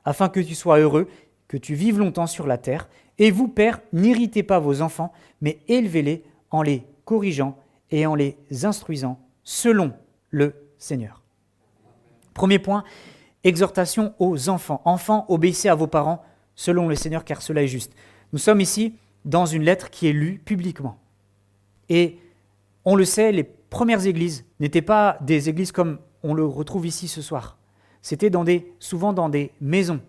Speaker 1: Afin que tu sois heureux, que tu vives longtemps sur la terre, et vous, pères, n'irritez pas vos enfants, mais élevez-les en les corrigeant et en les instruisant selon le Seigneur. » Premier point, exhortation aux enfants. Enfants, obéissez à vos parents selon le Seigneur, car cela est juste. Nous sommes ici dans une lettre qui est lue publiquement. Et on le sait, les premières églises n'étaient pas des églises comme on le retrouve ici ce soir. C'était souvent dans des maisons.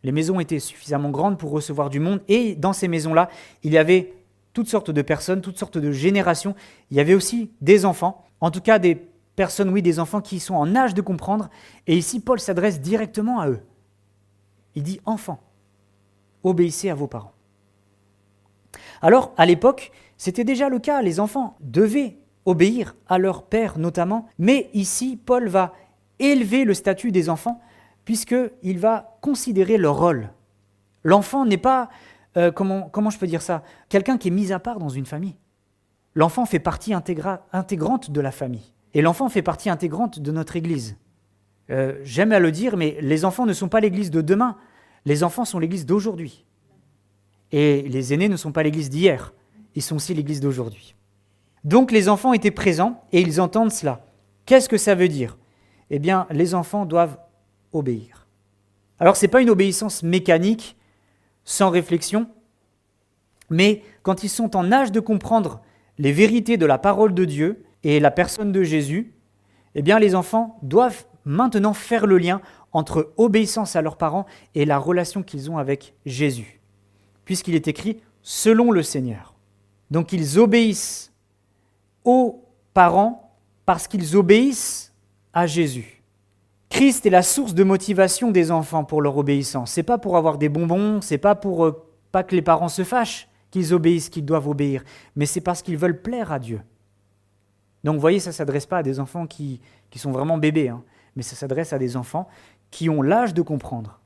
Speaker 1: Les maisons étaient suffisamment grandes pour recevoir du monde, et dans ces maisons-là, il y avait toutes sortes de personnes, toutes sortes de générations. Il y avait aussi des enfants, en tout cas des personnes, oui, des enfants qui sont en âge de comprendre. Et ici, Paul s'adresse directement à eux. Il dit « Enfants, obéissez à vos parents ». Alors, à l'époque, c'était déjà le cas. Les enfants devaient obéir à leur père notamment. Mais ici, Paul va élever le statut des enfants puisqu'il va considérer leur rôle. L'enfant n'est pas, comment je peux dire ça, quelqu'un qui est mis à part dans une famille. L'enfant fait partie intégrante de la famille. Et l'enfant fait partie intégrante de notre Église. J'aime à le dire, mais les enfants ne sont pas l'Église de demain. Les enfants sont l'Église d'aujourd'hui. Et les aînés ne sont pas l'Église d'hier. Ils sont aussi l'Église d'aujourd'hui. Donc les enfants étaient présents et ils entendent cela. Qu'est-ce que ça veut dire? Eh bien, les enfants doivent obéir. Alors, ce n'est pas une obéissance mécanique, sans réflexion, mais quand ils sont en âge de comprendre les vérités de la parole de Dieu et la personne de Jésus, eh bien, les enfants doivent maintenant faire le lien entre obéissance à leurs parents et la relation qu'ils ont avec Jésus, puisqu'il est écrit « selon le Seigneur ». Donc, ils obéissent aux parents parce qu'ils obéissent à Jésus. Christ est la source de motivation des enfants pour leur obéissance. Ce n'est pas pour avoir des bonbons, ce n'est pas pour pas que les parents se fâchent qu'ils obéissent, qu'ils doivent obéir, mais c'est parce qu'ils veulent plaire à Dieu. Donc vous voyez, ça ne s'adresse pas à des enfants qui sont vraiment bébés, mais ça s'adresse à des enfants qui ont l'âge de comprendre.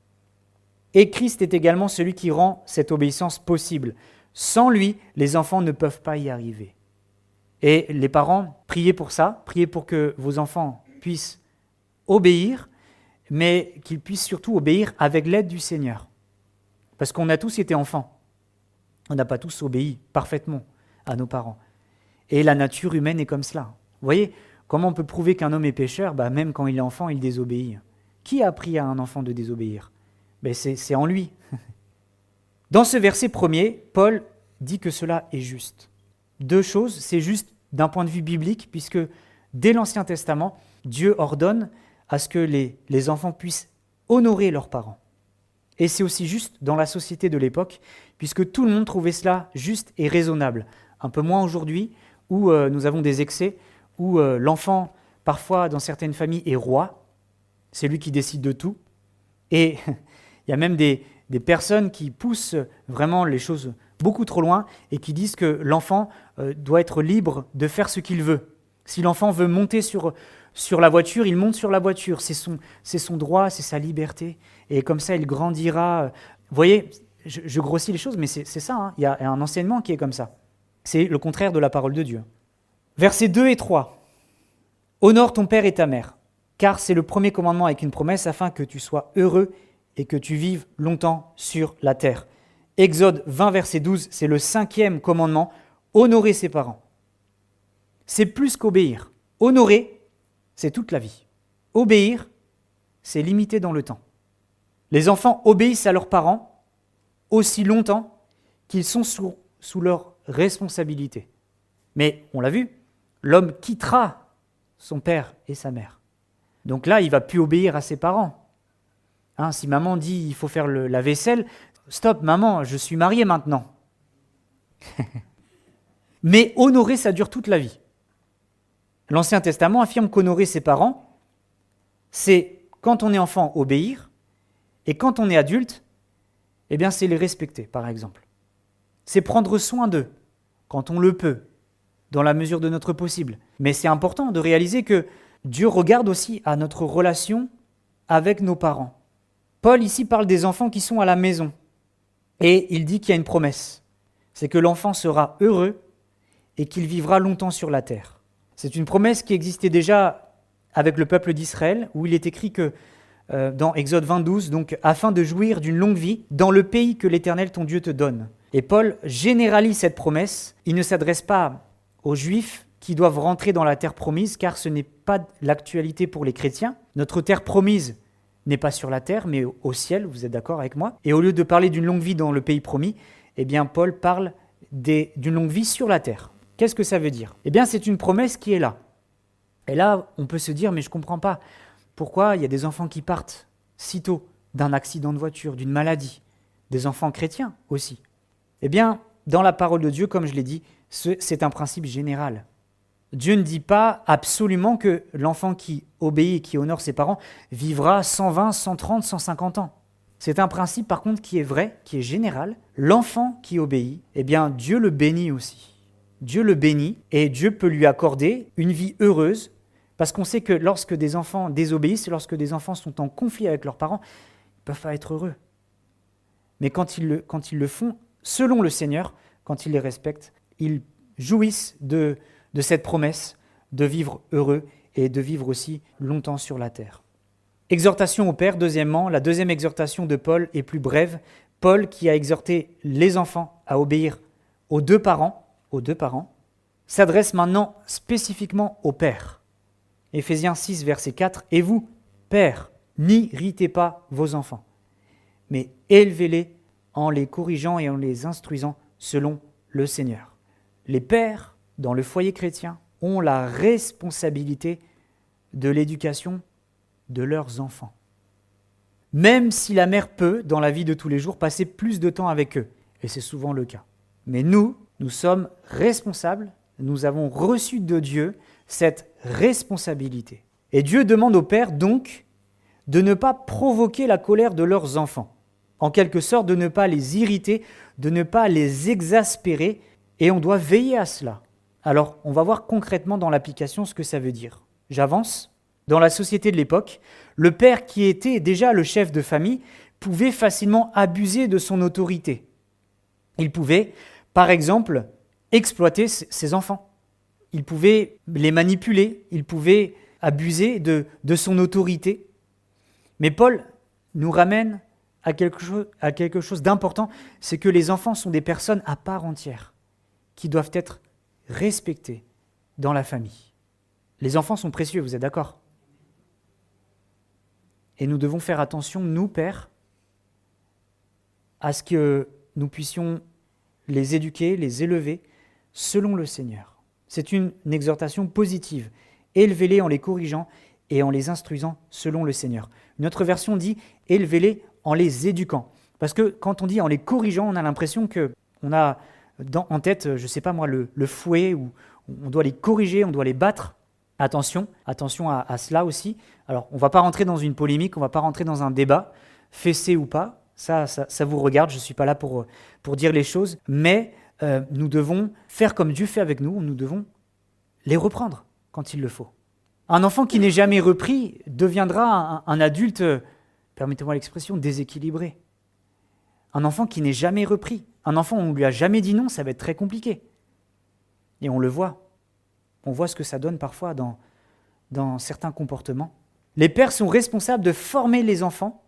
Speaker 1: Et Christ est également celui qui rend cette obéissance possible. Sans lui, les enfants ne peuvent pas y arriver. Et les parents, priez pour ça, priez pour que vos enfants puissent obéir, mais qu'ils puissent surtout obéir avec l'aide du Seigneur. Parce qu'on a tous été enfants. On n'a pas tous obéi parfaitement à nos parents. Et la nature humaine est comme cela. Vous voyez, comment on peut prouver qu'un homme est pécheur? Même quand il est enfant, il désobéit. Qui a appris à un enfant de désobéir? C'est en lui. Dans ce verset premier, Paul dit que cela est juste. 2 choses, c'est juste d'un point de vue biblique, puisque dès l'Ancien Testament, Dieu ordonne à ce que les enfants puissent honorer leurs parents. Et c'est aussi juste dans la société de l'époque, puisque tout le monde trouvait cela juste et raisonnable. Un peu moins aujourd'hui, où nous avons des excès, où l'enfant, parfois dans certaines familles, est roi, c'est lui qui décide de tout. Et il y a même des personnes qui poussent vraiment les choses beaucoup trop loin et qui disent que l'enfant doit être libre de faire ce qu'il veut. Si l'enfant veut monter sur la voiture, il monte sur la voiture. C'est son droit, c'est sa liberté. Et comme ça, il grandira. Vous voyez, je grossis les choses, mais c'est ça. Il y a un enseignement qui est comme ça. C'est le contraire de la parole de Dieu. Versets 2 et 3. « Honore ton père et ta mère, car c'est le premier commandement avec une promesse, afin que tu sois heureux et que tu vives longtemps sur la terre. » Exode 20, verset 12, c'est le 5e commandement, honorer ses parents. C'est plus qu'obéir. Honorer, c'est toute la vie. Obéir, c'est limité dans le temps. Les enfants obéissent à leurs parents aussi longtemps qu'ils sont sous leur responsabilité. Mais, on l'a vu, l'homme quittera son père et sa mère. Donc là, il ne va plus obéir à ses parents. Hein, si maman dit il faut faire la vaisselle, stop, maman, je suis marié maintenant. Mais honorer, ça dure toute la vie. L'Ancien Testament affirme qu'honorer ses parents, c'est quand on est enfant, obéir, et quand on est adulte, eh bien c'est les respecter, par exemple. C'est prendre soin d'eux, quand on le peut, dans la mesure de notre possible. Mais c'est important de réaliser que Dieu regarde aussi à notre relation avec nos parents. Paul ici parle des enfants qui sont à la maison, et il dit qu'il y a une promesse, c'est que l'enfant sera heureux et qu'il vivra longtemps sur la terre. C'est une promesse qui existait déjà avec le peuple d'Israël, où il est écrit que dans Exode 20, donc afin de jouir d'une longue vie dans le pays que l'Éternel ton Dieu te donne. Et Paul généralise cette promesse. Il ne s'adresse pas aux Juifs qui doivent rentrer dans la terre promise, car ce n'est pas l'actualité pour les chrétiens. Notre terre promise n'est pas sur la terre, mais au ciel, vous êtes d'accord avec moi? Et au lieu de parler d'une longue vie dans le pays promis, eh bien Paul parle d'une longue vie sur la terre. Qu'est-ce que ça veut dire? Eh bien, c'est une promesse qui est là. Et là, on peut se dire, mais je ne comprends pas. Pourquoi il y a des enfants qui partent si tôt d'un accident de voiture, d'une maladie? Des enfants chrétiens aussi. Eh bien, dans la parole de Dieu, comme je l'ai dit, c'est un principe général. Dieu ne dit pas absolument que l'enfant qui obéit et qui honore ses parents vivra 120, 130, 150 ans. C'est un principe, par contre, qui est vrai, qui est général. L'enfant qui obéit, eh bien, Dieu le bénit aussi. Dieu le bénit et Dieu peut lui accorder une vie heureuse, parce qu'on sait que lorsque des enfants désobéissent, lorsque des enfants sont en conflit avec leurs parents, ils ne peuvent pas être heureux. Mais quand ils le font, selon le Seigneur, quand ils les respectent, ils jouissent de cette promesse de vivre heureux et de vivre aussi longtemps sur la terre. Exhortation au Père, deuxièmement, la deuxième exhortation de Paul est plus brève. Paul, qui a exhorté les enfants à obéir aux deux parents, s'adresse maintenant spécifiquement au Père. Éphésiens 6, verset 4, « Et vous, Pères, n'irritez pas vos enfants, mais élevez-les en les corrigeant et en les instruisant selon le Seigneur. » Les pères, dans le foyer chrétien, ont la responsabilité de l'éducation de leurs enfants. Même si la mère peut, dans la vie de tous les jours, passer plus de temps avec eux, et c'est souvent le cas. Mais nous sommes responsables, nous avons reçu de Dieu cette responsabilité. Et Dieu demande aux pères, donc, de ne pas provoquer la colère de leurs enfants. En quelque sorte, de ne pas les irriter, de ne pas les exaspérer, et on doit veiller à cela. Alors, on va voir concrètement dans l'application ce que ça veut dire. J'avance. Dans la société de l'époque, le père qui était déjà le chef de famille pouvait facilement abuser de son autorité. Il pouvait, par exemple, exploiter ses enfants. Il pouvait les manipuler, il pouvait abuser de son autorité. Mais Paul nous ramène à quelque chose d'important, c'est que les enfants sont des personnes à part entière, qui doivent être respectées dans la famille. Les enfants sont précieux, vous êtes d'accord? Et nous devons faire attention, nous, pères, à ce que nous puissions les éduquer, les élever selon le Seigneur. C'est une exhortation positive. Élevez-les en les corrigeant et en les instruisant selon le Seigneur. Une autre version dit « élevez-les en les éduquant ». Parce que quand on dit « en les corrigeant », on a l'impression qu'on a en tête, je ne sais pas moi, le fouet, où on doit les corriger, on doit les battre. Attention à cela aussi. Alors, on ne va pas rentrer dans une polémique, on ne va pas rentrer dans un débat, fessé ou pas, ça vous regarde, je ne suis pas là pour dire les choses, mais nous devons faire comme Dieu fait avec nous, nous devons les reprendre quand il le faut. Un enfant qui n'est jamais repris deviendra un adulte, permettez-moi l'expression, déséquilibré. Un enfant qui n'est jamais repris, un enfant où on ne lui a jamais dit non, ça va être très compliqué. Et on le voit. On voit ce que ça donne parfois dans certains comportements. Les pères sont responsables de former les enfants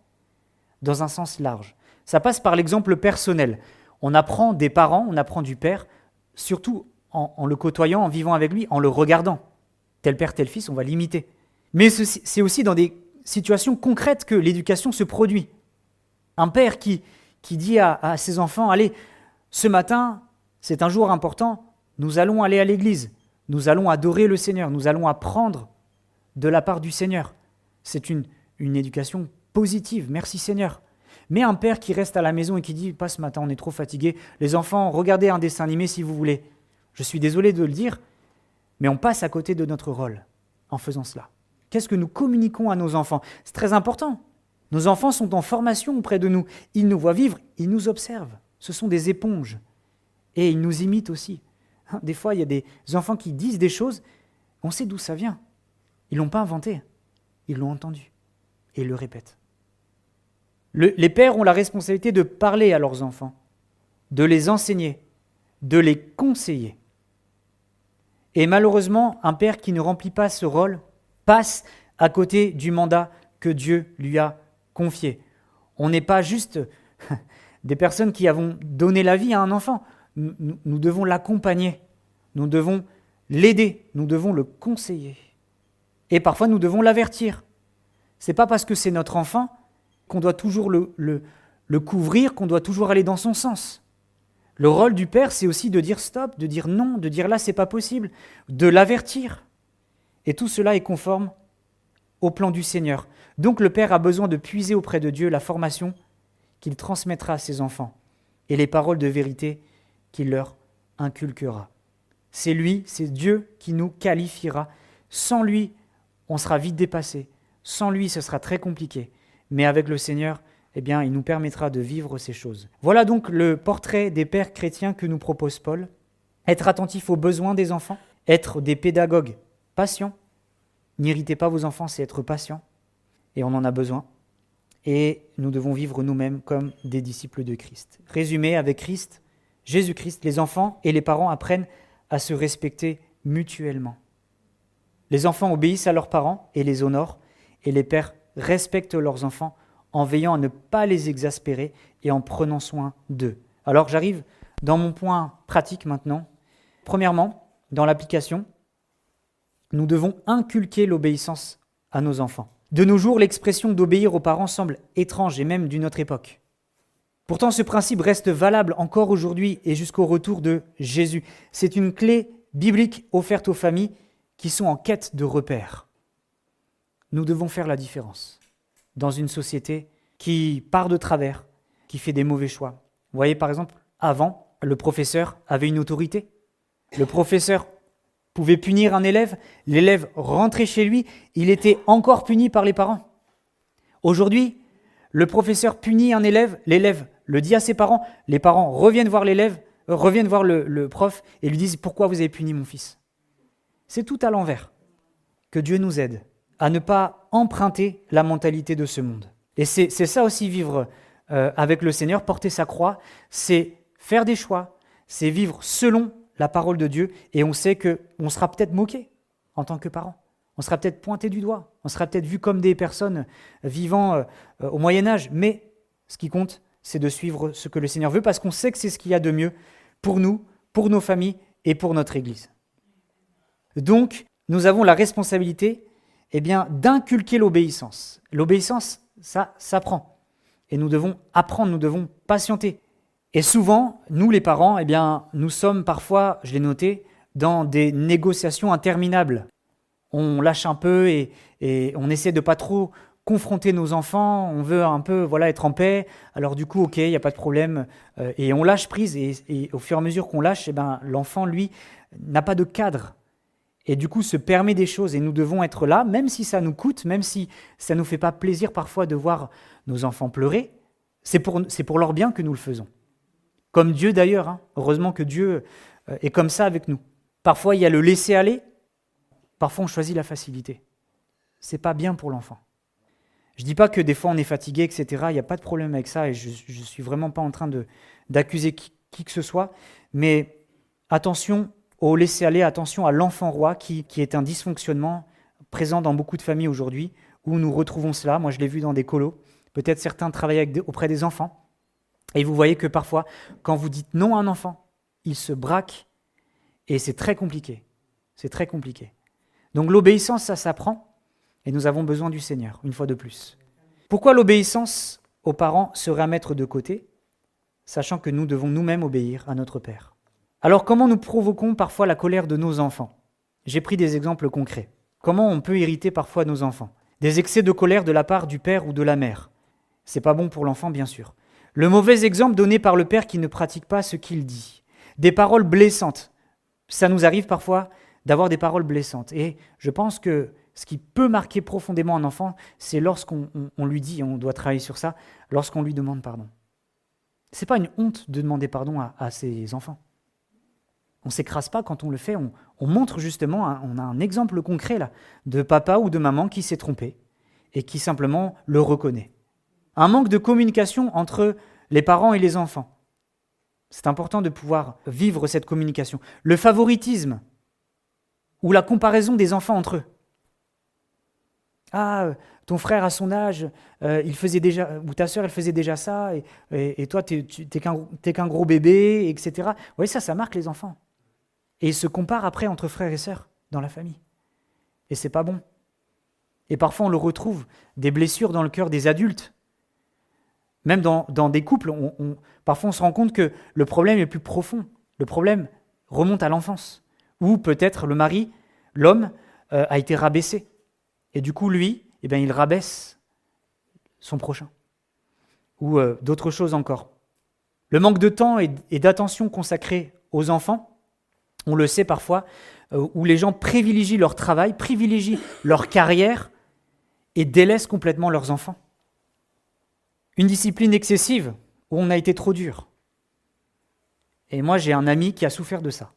Speaker 1: dans un sens large. Ça passe par l'exemple personnel. On apprend des parents, on apprend du père, surtout en le côtoyant, en vivant avec lui, en le regardant. Tel père, tel fils, on va l'imiter. Mais c'est aussi dans des situations concrètes que l'éducation se produit. Un père qui dit à ses enfants, « Allez, ce matin, c'est un jour important, nous allons aller à l'église. Nous allons adorer le Seigneur, nous allons apprendre de la part du Seigneur. C'est une éducation positive, merci Seigneur. Mais un père qui reste à la maison et qui dit « Pas ce matin, on est trop fatigué. Les enfants, regardez un dessin animé si vous voulez. » Je suis désolé de le dire, mais on passe à côté de notre rôle en faisant cela. Qu'est-ce que nous communiquons à nos enfants? C'est très important. Nos enfants sont en formation auprès de nous. Ils nous voient vivre, ils nous observent. Ce sont des éponges. Et ils nous imitent aussi. Des fois, il y a des enfants qui disent des choses, on sait d'où ça vient. Ils ne l'ont pas inventé, ils l'ont entendu. Et ils le répètent. Les pères ont la responsabilité de parler à leurs enfants, de les enseigner, de les conseiller. Et malheureusement, un père qui ne remplit pas ce rôle passe à côté du mandat que Dieu lui a confié. On n'est pas juste des personnes qui avons donné la vie à un enfant. Nous devons l'accompagner, nous devons l'aider, nous devons le conseiller. Et parfois, nous devons l'avertir. Ce n'est pas parce que c'est notre enfant qu'on doit toujours le couvrir, qu'on doit toujours aller dans son sens. Le rôle du père, c'est aussi de dire stop, de dire non, de dire là, c'est pas possible, de l'avertir. Et tout cela est conforme au plan du Seigneur. Donc le père a besoin de puiser auprès de Dieu la formation qu'il transmettra à ses enfants et les paroles de vérité qu'il leur inculquera. C'est lui, c'est Dieu qui nous qualifiera. Sans lui, on sera vite dépassé. Sans lui, ce sera très compliqué. Mais avec le Seigneur, eh bien, il nous permettra de vivre ces choses. Voilà donc le portrait des pères chrétiens que nous propose Paul. Être attentif aux besoins des enfants, être des pédagogues patients. N'irritez pas vos enfants, c'est être patient. Et on en a besoin. Et nous devons vivre nous-mêmes comme des disciples de Christ. Résumé, avec Christ, Jésus-Christ, les enfants et les parents apprennent à se respecter mutuellement. Les enfants obéissent à leurs parents et les honorent, et les pères respectent leurs enfants en veillant à ne pas les exaspérer et en prenant soin d'eux. Alors j'arrive dans mon point pratique maintenant. Premièrement, dans l'application, nous devons inculquer l'obéissance à nos enfants. De nos jours, l'expression d'obéir aux parents semble étrange et même d'une autre époque. Pourtant, ce principe reste valable encore aujourd'hui et jusqu'au retour de Jésus. C'est une clé biblique offerte aux familles qui sont en quête de repères. Nous devons faire la différence dans une société qui part de travers, qui fait des mauvais choix. Vous voyez, par exemple, avant, le professeur avait une autorité. Le professeur pouvait punir un élève, l'élève rentrait chez lui, il était encore puni par les parents. Aujourd'hui, le professeur punit un élève, l'élève le dit à ses parents, les parents reviennent voir l'élève, reviennent voir le prof et lui disent « Pourquoi vous avez puni mon fils ?» C'est tout à l'envers. Que Dieu nous aide à ne pas emprunter la mentalité de ce monde. Et c'est ça aussi vivre avec le Seigneur, porter sa croix, c'est faire des choix, c'est vivre selon la parole de Dieu, et on sait qu'on sera peut-être moqué en tant que parents. On sera peut-être pointé du doigt, on sera peut-être vu comme des personnes vivant au Moyen-Âge, mais ce qui compte, c'est de suivre ce que le Seigneur veut, parce qu'on sait que c'est ce qu'il y a de mieux pour nous, pour nos familles et pour notre Église. Donc, nous avons la responsabilité d'inculquer l'obéissance. L'obéissance, ça s'apprend. Et nous devons apprendre, nous devons patienter. Et souvent, nous les parents, nous sommes parfois, je l'ai noté, dans des négociations interminables. On lâche un peu et on essaie de pas trop confronter nos enfants, on veut un peu être en paix, alors du coup, ok, il n'y a pas de problème, et on lâche prise, et au fur et à mesure qu'on lâche, l'enfant, lui, n'a pas de cadre, et du coup se permet des choses, et nous devons être là, même si ça nous coûte, même si ça ne nous fait pas plaisir parfois de voir nos enfants pleurer, c'est pour leur bien que nous le faisons. Comme Dieu d'ailleurs, heureusement que Dieu est comme ça avec nous. Parfois il y a le laisser aller, parfois on choisit la facilité. C'est pas bien pour l'enfant. Je dis pas que des fois on est fatigué, etc. Il n'y a pas de problème avec ça et je suis vraiment pas en train d'accuser qui que ce soit, mais attention au laisser aller, attention à l'enfant roi qui est un dysfonctionnement présent dans beaucoup de familles aujourd'hui où nous retrouvons cela. Moi je l'ai vu dans des colos. Peut-être certains travaillent auprès des enfants. Et vous voyez que parfois, quand vous dites non à un enfant, il se braque et c'est très compliqué. C'est très compliqué. Donc l'obéissance, ça s'apprend et nous avons besoin du Seigneur, une fois de plus. Pourquoi l'obéissance aux parents serait à mettre de côté, sachant que nous devons nous-mêmes obéir à notre Père? Alors comment nous provoquons parfois la colère de nos enfants? J'ai pris des exemples concrets. Comment on peut irriter parfois nos enfants? des excès de colère de la part du père ou de la mère. C'est pas bon pour l'enfant, bien sûr. Le mauvais exemple donné par le père qui ne pratique pas ce qu'il dit. Des paroles blessantes. Ça nous arrive parfois d'avoir des paroles blessantes. Et je pense que ce qui peut marquer profondément un enfant, c'est lorsqu'on lui dit, on doit travailler sur ça, lorsqu'on lui demande pardon. Ce n'est pas une honte de demander pardon à ses enfants. On ne s'écrase pas quand on le fait, on montre justement, on a un exemple concret là, de papa ou de maman qui s'est trompé et qui simplement le reconnaît. Un manque de communication entre les parents et les enfants. C'est important de pouvoir vivre cette communication. Le favoritisme ou la comparaison des enfants entre eux. Ah, ton frère à son âge, il faisait déjà, ou ta sœur, elle faisait déjà ça, et toi, t'es qu'un gros bébé, etc. Oui, ça marque les enfants. Et ils se comparent après entre frères et sœurs dans la famille. Et c'est pas bon. Et parfois, on le retrouve, des blessures dans le cœur des adultes. Même dans des couples, parfois on se rend compte que le problème est plus profond. Le problème remonte à l'enfance. Ou peut-être le mari, l'homme, a été rabaissé. Et du coup, lui, il rabaisse son prochain. Ou d'autres choses encore. Le manque de temps et d'attention consacrée aux enfants, on le sait parfois, où les gens privilégient leur travail, privilégient leur carrière et délaissent complètement leurs enfants. Une discipline excessive où on a été trop dur. Et moi, j'ai un ami qui a souffert de ça.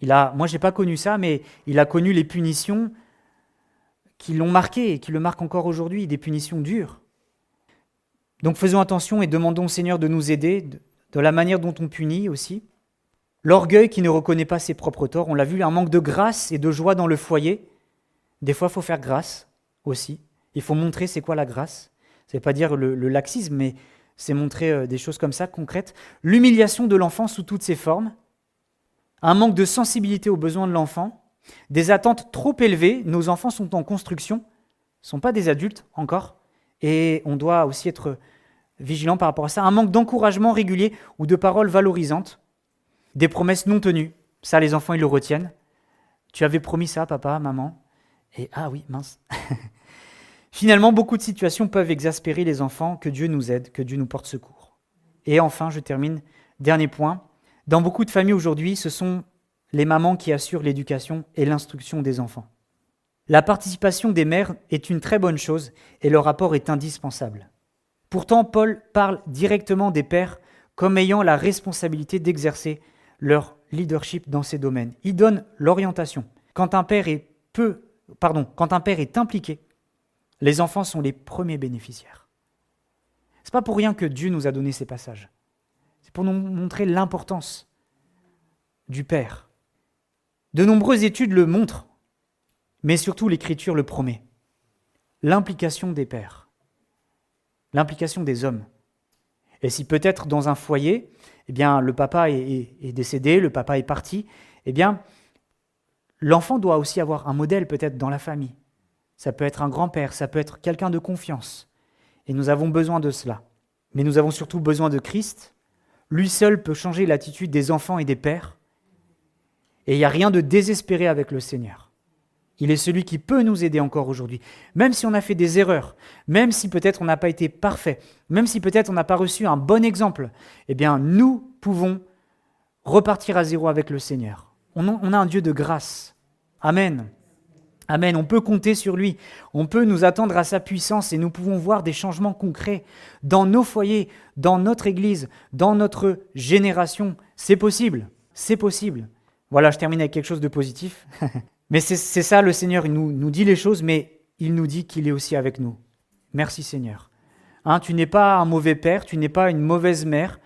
Speaker 1: Moi, je n'ai pas connu ça, mais il a connu les punitions qui l'ont marqué et qui le marquent encore aujourd'hui, des punitions dures. Donc faisons attention et demandons au Seigneur de nous aider de la manière dont on punit aussi. L'orgueil qui ne reconnaît pas ses propres torts, on l'a vu, un manque de grâce et de joie dans le foyer. Des fois, il faut faire grâce aussi. Il faut montrer c'est quoi la grâce. Ça ne veut pas dire le laxisme, mais c'est montrer des choses comme ça, concrètes. L'humiliation de l'enfant sous toutes ses formes. Un manque de sensibilité aux besoins de l'enfant. Des attentes trop élevées. Nos enfants sont en construction, ne sont pas des adultes encore. Et on doit aussi être vigilant par rapport à ça. Un manque d'encouragement régulier ou de paroles valorisantes. Des promesses non tenues. Ça, les enfants, ils le retiennent. Tu avais promis ça, papa, maman. Et ah oui, mince. Finalement, beaucoup de situations peuvent exaspérer les enfants. Que Dieu nous aide, que Dieu nous porte secours. Et enfin, je termine. Dernier point. Dans beaucoup de familles aujourd'hui, ce sont les mamans qui assurent l'éducation et l'instruction des enfants. La participation des mères est une très bonne chose et leur apport est indispensable. Pourtant, Paul parle directement des pères comme ayant la responsabilité d'exercer leur leadership dans ces domaines. Il donne l'orientation. Quand un père est impliqué, les enfants sont les premiers bénéficiaires. Ce n'est pas pour rien que Dieu nous a donné ces passages. C'est pour nous montrer l'importance du père. De nombreuses études le montrent, mais surtout l'Écriture le promet. L'implication des pères, l'implication des hommes. Et si peut-être dans un foyer, le papa est décédé, le papa est parti, l'enfant doit aussi avoir un modèle peut-être dans la famille. Ça peut être un grand-père, ça peut être quelqu'un de confiance. Et nous avons besoin de cela. Mais nous avons surtout besoin de Christ. Lui seul peut changer l'attitude des enfants et des pères. Et il n'y a rien de désespéré avec le Seigneur. Il est celui qui peut nous aider encore aujourd'hui. Même si on a fait des erreurs, même si peut-être on n'a pas été parfait, même si peut-être on n'a pas reçu un bon exemple, nous pouvons repartir à zéro avec le Seigneur. On a un Dieu de grâce. Amen. Amen. On peut compter sur lui. On peut nous attendre à sa puissance et nous pouvons voir des changements concrets dans nos foyers, dans notre Église, dans notre génération. C'est possible. C'est possible. Voilà, je termine avec quelque chose de positif. Mais c'est ça, le Seigneur, il nous dit les choses, mais il nous dit qu'il est aussi avec nous. Merci Seigneur. Tu n'es pas un mauvais père, tu n'es pas une mauvaise mère,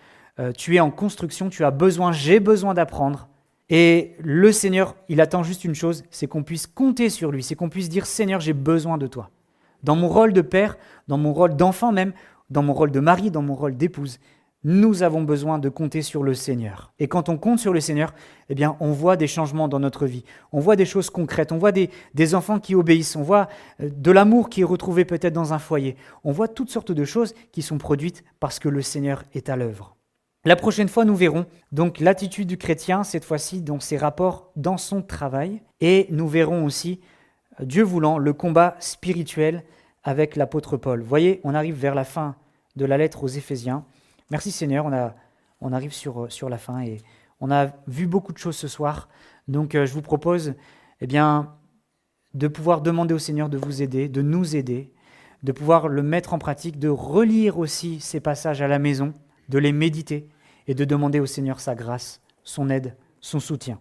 Speaker 1: tu es en construction, j'ai besoin d'apprendre. Et le Seigneur, il attend juste une chose, c'est qu'on puisse compter sur lui, c'est qu'on puisse dire « Seigneur, j'ai besoin de toi ». Dans mon rôle de père, dans mon rôle d'enfant même, dans mon rôle de mari, dans mon rôle d'épouse, nous avons besoin de compter sur le Seigneur. Et quand on compte sur le Seigneur, on voit des changements dans notre vie. On voit des choses concrètes, on voit des enfants qui obéissent, on voit de l'amour qui est retrouvé peut-être dans un foyer. On voit toutes sortes de choses qui sont produites parce que le Seigneur est à l'œuvre. La prochaine fois, nous verrons donc l'attitude du chrétien, cette fois-ci dans ses rapports, dans son travail. Et nous verrons aussi Dieu voulant, le combat spirituel avec l'apôtre Paul. Vous voyez, on arrive vers la fin de la lettre aux Éphésiens. Merci Seigneur, on arrive sur la fin et on a vu beaucoup de choses ce soir. Donc je vous propose de pouvoir demander au Seigneur de vous aider, de nous aider, de pouvoir le mettre en pratique, de relire aussi ces passages à la maison, de les méditer et de demander au Seigneur sa grâce, son aide, son soutien.